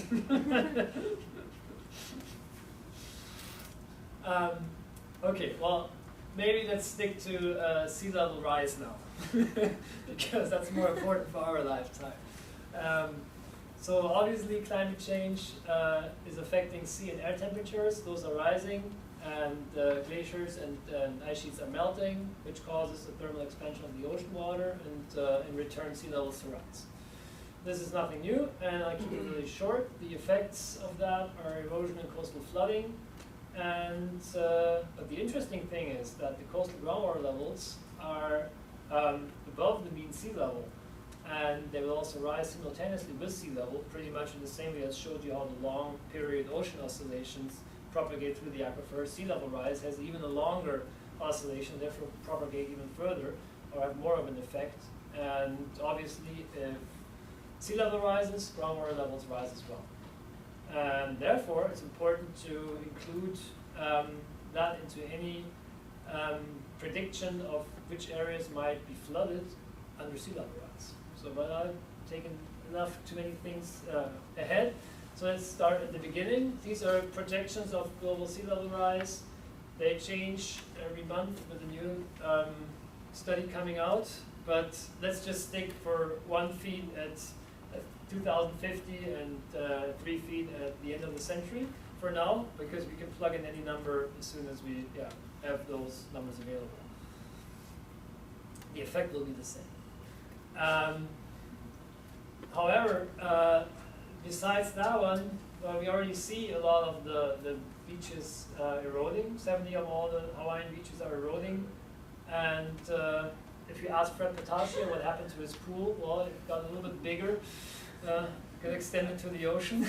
Okay, well, maybe let's stick to sea level rise now, because that's more important for our lifetime. So obviously climate change is affecting sea and air temperatures. Those are rising, and glaciers and ice sheets are melting, which causes the thermal expansion of the ocean water, and in return sea levels rise. This is nothing new, and I keep it really short. The effects of that are erosion and coastal flooding, and but the interesting thing is that the coastal groundwater levels are above the mean sea level, and they will also rise simultaneously with sea level, pretty much in the same way as showed you how the long period ocean oscillations propagate through the aquifer. Sea level rise has even a longer oscillation, therefore propagate even further or have more of an effect. And obviously, if sea level rises, groundwater levels rise as well. And therefore, it's important to include that into any prediction of which areas might be flooded under sea level rise. So, but I've taken too many things ahead. So let's start at the beginning. These are projections of global sea level rise. They change every month with a new study coming out. But let's just stick for 1 feet at 2050 and 3 feet at the end of the century for now, because we can plug in any number as soon as we have those numbers available. The effect will be the same. However, besides that one, we already see a lot of the beaches eroding. 70 of all the Hawaiian beaches are eroding. And if you ask Fred Patashia what happened to his pool, well, it got a little bit bigger, got extended to the ocean,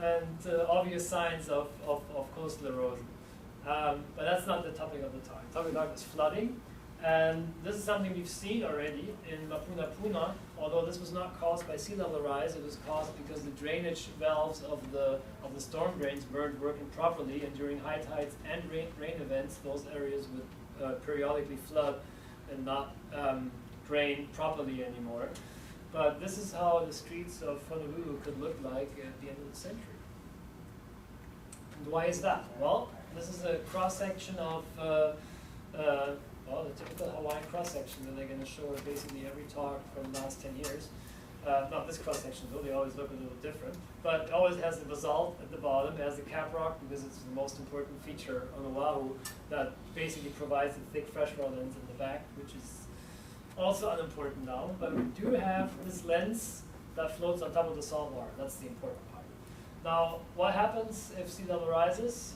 and obvious signs of coastal erosion. But that's not the topic of the talk. The topic of the talk is flooding. And this is something we've seen already in Mapuna Puna, although this was not caused by sea level rise. It was caused because the drainage valves of the storm drains weren't working properly, and during high tides and rain events, those areas would periodically flood and not drain properly anymore. But this is how the streets of Honolulu could look like at the end of the century. And why is that? Well, this is a cross-section of well, the typical Hawaiian cross-section that they're going to show basically every talk from the last 10 years. Not this cross-section though, they always look a little different. But it always has the basalt at the bottom, it has the caprock, because it's the most important feature on Oahu that basically provides the thick freshwater lens in the back, which is also unimportant now. But we do have this lens that floats on top of the salt water. That's the important part. Now, what happens if sea level rises?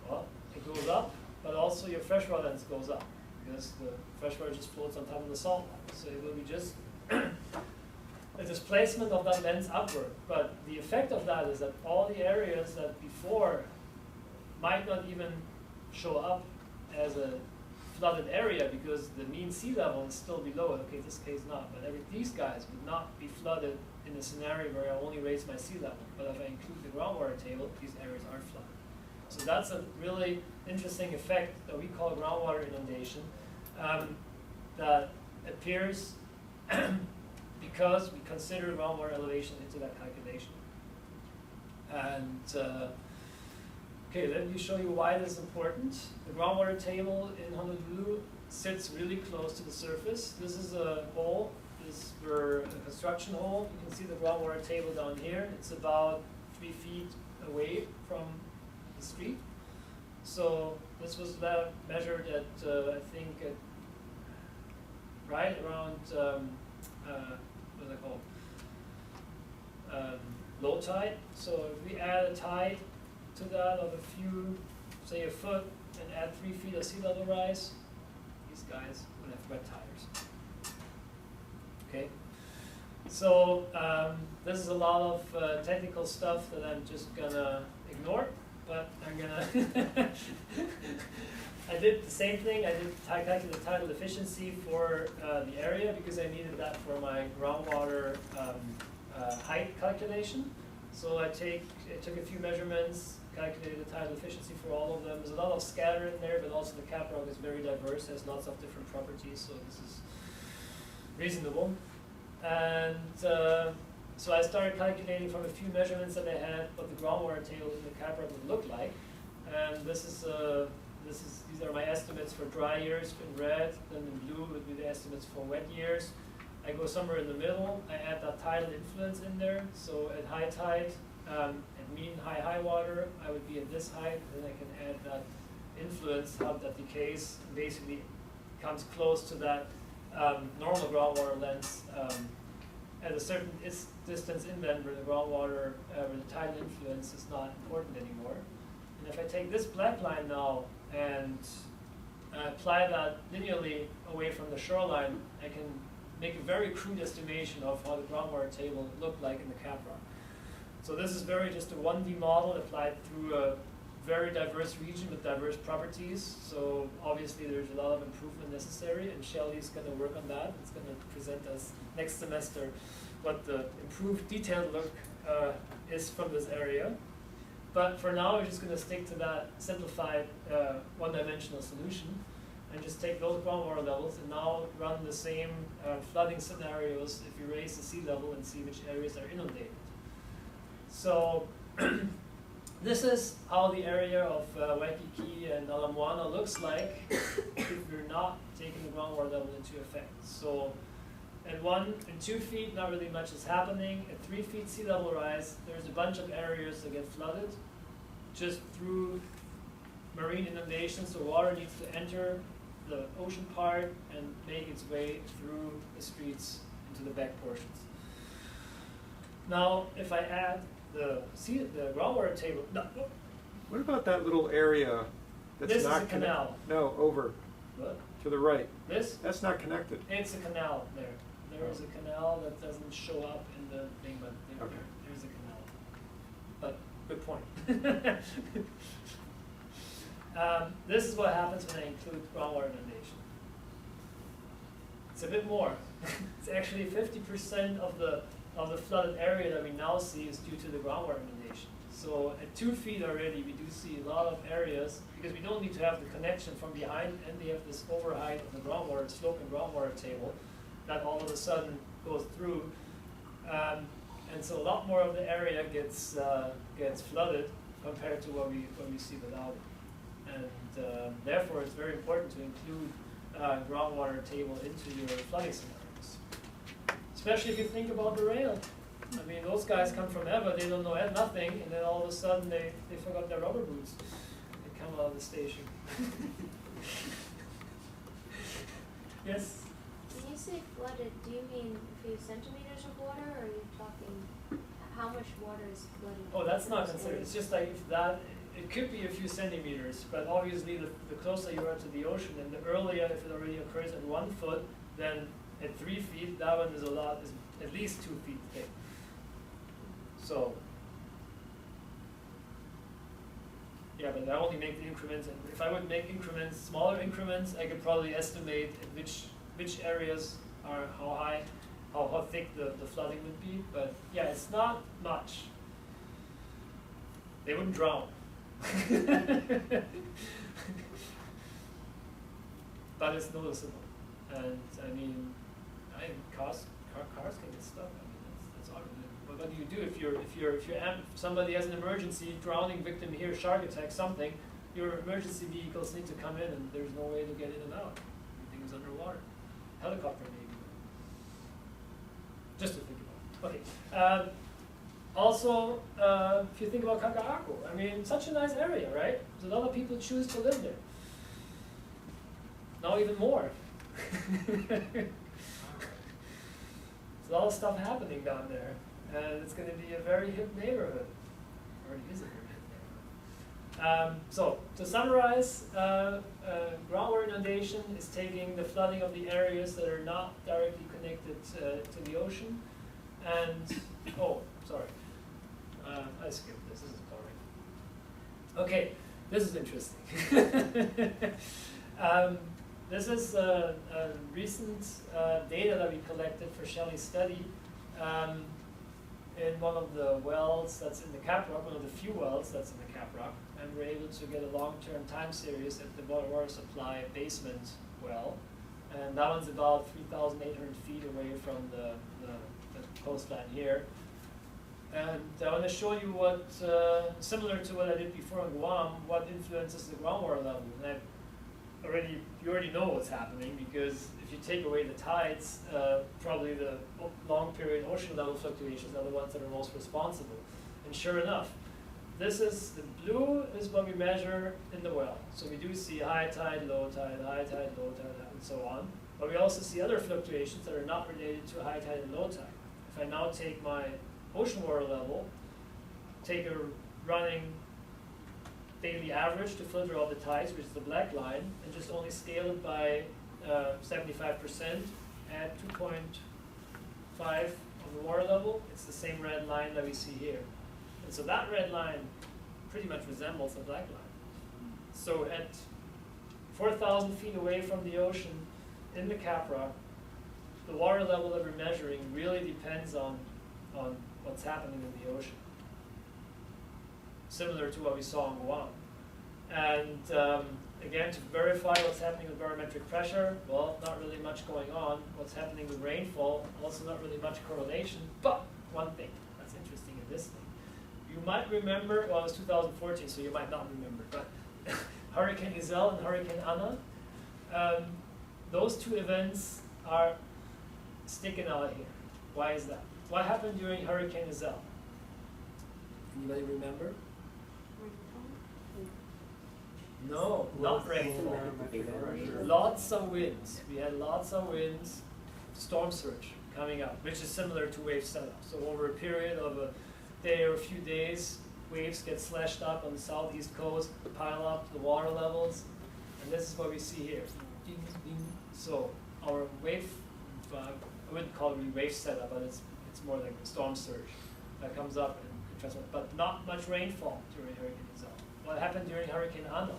Well, it goes up. But also your freshwater lens goes up, because the freshwater just floats on top of the salt water. So it will be just a displacement of that lens upward. But the effect of that is that all the areas that before might not even show up as a flooded area because the mean sea level is still below it. Okay, in this case not, but these guys would not be flooded in a scenario where I only raise my sea level. But if I include the groundwater table, these areas are flooded. So that's a really interesting effect that we call groundwater inundation that appears because we consider groundwater elevation into that calculation. And okay, let me show you why this is important. The groundwater table in Honolulu sits really close to the surface. This is a hole. This is for a construction hole. You can see the groundwater table down here. It's about 3 feet away from street. So this was measured at I think at right around what is it called? Low tide. So if we add a tide to that of a few, say a foot, and add 3 feet of sea level rise, these guys would have wet tires. Okay. So this is a lot of technical stuff that I'm just gonna ignore. But I'm gonna, I did the same thing. I did calculate the tidal efficiency for the area because I needed that for my groundwater height calculation. So I took a few measurements, calculated the tidal efficiency for all of them. There's a lot of scatter in there, but also the caprock is very diverse, has lots of different properties, so this is reasonable. And so I started calculating from a few measurements that I had what the groundwater table in the caprock would look like. And these are my estimates for dry years in red, then in blue would be the estimates for wet years. I go somewhere in the middle, I add that tidal influence in there. So at high tide, at mean high water, I would be at this height, then I can add that influence, how that decays, and basically comes close to that normal groundwater length at a certain distance inland where the groundwater, where the tidal influence is not important anymore. And if I take this black line now and apply that linearly away from the shoreline, I can make a very crude estimation of how the groundwater table looked like in the cap rock. So this is very just a 1D model applied through a very diverse region with diverse properties. So obviously there's a lot of improvement necessary, and Shelley's going to work on that. It's going to present us next semester what the improved detailed look is from this area. But for now, we're just going to stick to that simplified one-dimensional solution and just take those groundwater levels and now run the same flooding scenarios if you raise the sea level and see which areas are inundated. So this is how the area of Waikiki and Ala Moana looks like if we're not taking the groundwater level into effect. So at 1 and 2 feet, not really much is happening. At 3 feet sea level rise, there's a bunch of areas that get flooded just through marine inundation. So water needs to enter the ocean part and make its way through the streets into the back portions. Now, if I add the groundwater table, no, What about that little area that's this is not a canal. No, over What? to the right. This? That's not connected. It's a canal there. There is a canal that doesn't show up in the thing, but Okay. there's a canal. But good point. This is what happens when I include groundwater inundation. It's a bit more. It's actually 50% of the flooded area that we now see is due to the groundwater inundation. So at 2 feet already, we do see a lot of areas, because we don't need to have the connection from behind, and we have this overheight of the groundwater, slope and groundwater table, that all of a sudden goes through. And so a lot more of the area gets flooded compared to what we see without it. And therefore, it's very important to include groundwater table into your flooding scenarios. Especially if you think about the rail. I mean, those guys come from ever, they don't know nothing, and then all of a sudden they forgot their rubber boots. They come out of the station. Yes? When you say flooded, do you mean a few centimeters of water, or are you talking how much water is flooded? Oh, that's not in those considered. areas? It's just like if that, it could be a few centimeters, but obviously the closer you are to the ocean, and the earlier, if it already occurs at 1 foot, then at 3 feet, that one is at least 2 feet thick. So, yeah, but I only make the increments, and if I would make increments, smaller increments, I could probably estimate which areas are how high, how thick the flooding would be. But yeah, it's not much. They wouldn't drown. But it's noticeable. And I mean, cars can get stuck. I mean, that's all. But what do you do if somebody has an emergency, drowning victim here, shark attack, something? Your emergency vehicles need to come in, and there's no way to get in and out. Everything is underwater. Helicopter maybe. Just to think about. Okay. Also, if you think about Kaka'ako, I mean, such a nice area, right? So a lot of people choose to live there. Now even more. There's a lot of stuff happening down there, and it's going to be a very hip neighborhood. Already is a very hip neighborhood. So to summarize, groundwater inundation is taking the flooding of the areas that are not directly connected to the ocean, and sorry. I skipped this. This is boring. Okay, this is interesting. This is a recent data that we collected for Shelley's study in one of the wells that's in the cap rock, one of the few wells that's in the cap rock, and we're able to get a long-term time series at the water supply basement well, and that one's about 3,800 feet away from the coastline here. And I want to show you what, similar to what I did before in Guam, what influences the groundwater level. And you already know what's happening, because if you take away the tides, probably the long period ocean level fluctuations are the ones that are most responsible. And And sure enough, this is, the blue is what we measure in the well. So we do see high tide, low tide, and so on. But we also see other fluctuations that are not related to high tide and low tide. If I now take my ocean water level, take a running daily average to filter all the tides, which is the black line, and just only scale it by 75% at 2.5 of the water level, it's the same red line that we see here. And so that red line pretty much resembles the black line. So at 4,000 feet away from the ocean in the Capra, the water level that we're measuring really depends on what's happening in the ocean. Similar to what we saw on Guam. And again, to verify what's happening with barometric pressure, well, not really much going on. What's happening with rainfall, also not really much correlation. But one thing that's interesting in this thing, you might remember, well, it was 2014, so you might not remember, but Hurricane Iselle and Hurricane Ana, those two events are sticking out here. Why is that? What happened during Hurricane Iselle? Anybody remember? No, not rainfall. Lots of winds. We had lots of winds, storm surge coming up, which is similar to wave setup. So over a period of a day or a few days, waves get slashed up on the southeast coast, pile up the water levels, and this is what we see here. Ding, ding. So our wave, I wouldn't call it really wave setup, but it's more like a storm surge that comes up and transforms. But not much rainfall during Hurricane Iselle. What happened during Hurricane Ana?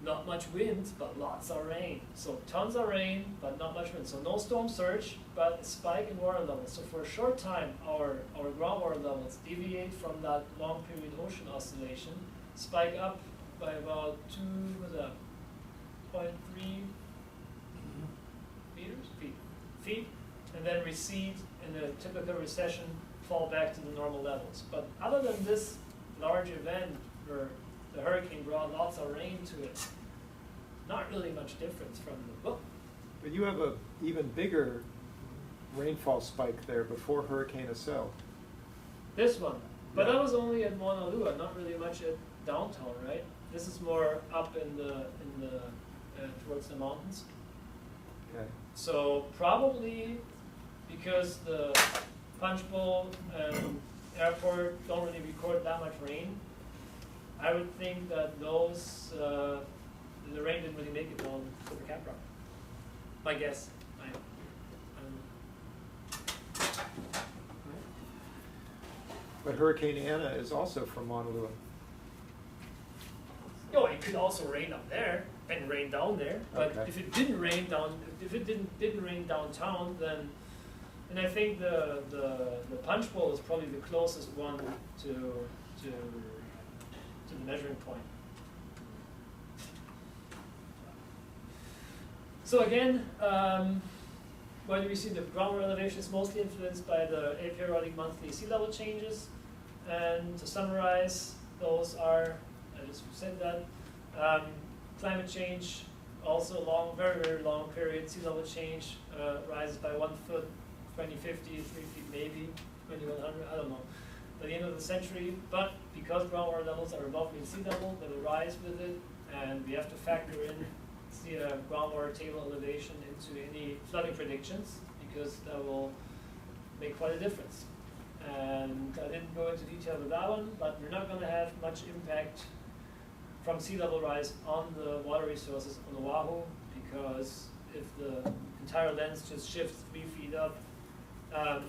Not much wind, but lots of rain. So tons of rain, but not much wind. So no storm surge, but a spike in water levels. So for a short time, our groundwater levels deviate from that long period ocean oscillation, spike up by about 0.3 feet, and then recede in a typical recession, fall back to the normal levels. But other than this large event where the hurricane brought lots of rain to it, not really much difference from the book. But you have a even bigger rainfall spike there before Hurricane Iselle. This one, but Yeah. that was only at Mauna Lua, not really much at downtown, right? This is more up in the towards the mountains. Okay. So probably because the Punch Bowl and airport don't really record that much rain, I would think that those the rain didn't really make it down to the Capra. My guess. I don't know. But Hurricane Ana is also from Mauna Lua. No, it could also rain up there and rain down there. But Okay. if it didn't rain didn't rain downtown, then, and I think the Punch Bowl is probably the closest one to the measuring point. So again, where do we see the groundwater elevation is mostly influenced by the aperiodic monthly sea level changes. And to summarize, those are, I just said that, climate change, also long, very, very long period, sea level change rises by 1 foot, 2050, 3 feet maybe, 2100, I don't know, by the end of the century. But because groundwater levels are above mean sea level, they will rise with it, and we have to factor in the groundwater table elevation into any flooding predictions, because that will make quite a difference. And I didn't go into detail with that one, but we're not going to have much impact from sea level rise on the water resources on Oahu, because if the entire lens just shifts 3 feet up,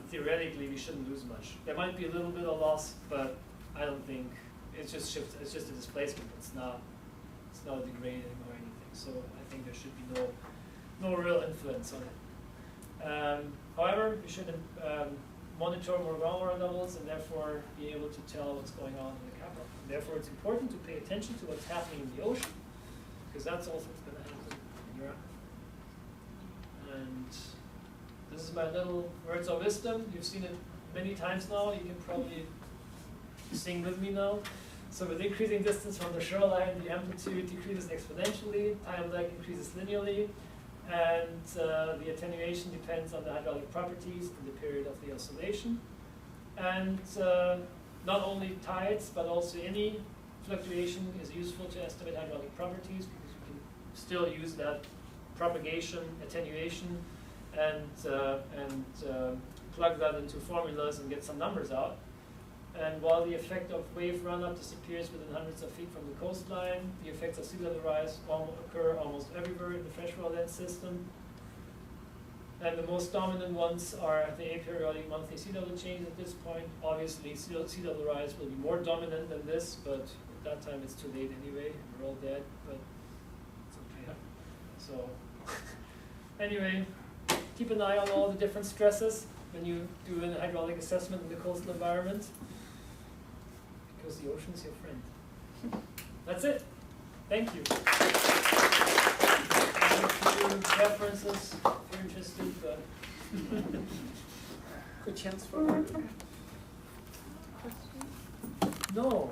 theoretically we shouldn't lose much. There might be a little bit of loss, but I don't think it's just shifts. It's just a displacement. It's not degrading or anything. So I think there should be no real influence on it. However, we should monitor more groundwater levels and therefore be able to tell what's going on in the Capra. Therefore, it's important to pay attention to what's happening in the ocean, because that's also what's going to happen in Europe. And this is my little words of wisdom. You've seen it many times now. You can probably sing with me now. So with increasing distance from the shoreline, the amplitude decreases exponentially, time lag increases linearly, and the attenuation depends on the hydraulic properties and the period of the oscillation. And not only tides, but also any fluctuation is useful to estimate hydraulic properties, because you can still use that propagation, attenuation, and plug that into formulas and get some numbers out. And while the effect of wave run-up disappears within hundreds of feet from the coastline, the effects of sea level rise occur almost everywhere in the freshwater system. And the most dominant ones are the aperiodic monthly sea level change at this point. Obviously, sea level rise will be more dominant than this, but at that time it's too late anyway. We're all dead, but it's okay. So, anyway, keep an eye on all the different stresses when you do an hydraulic assessment in the coastal environment, because the ocean is your friend. That's it. Thank you. References if you're interested, but Good chance for no.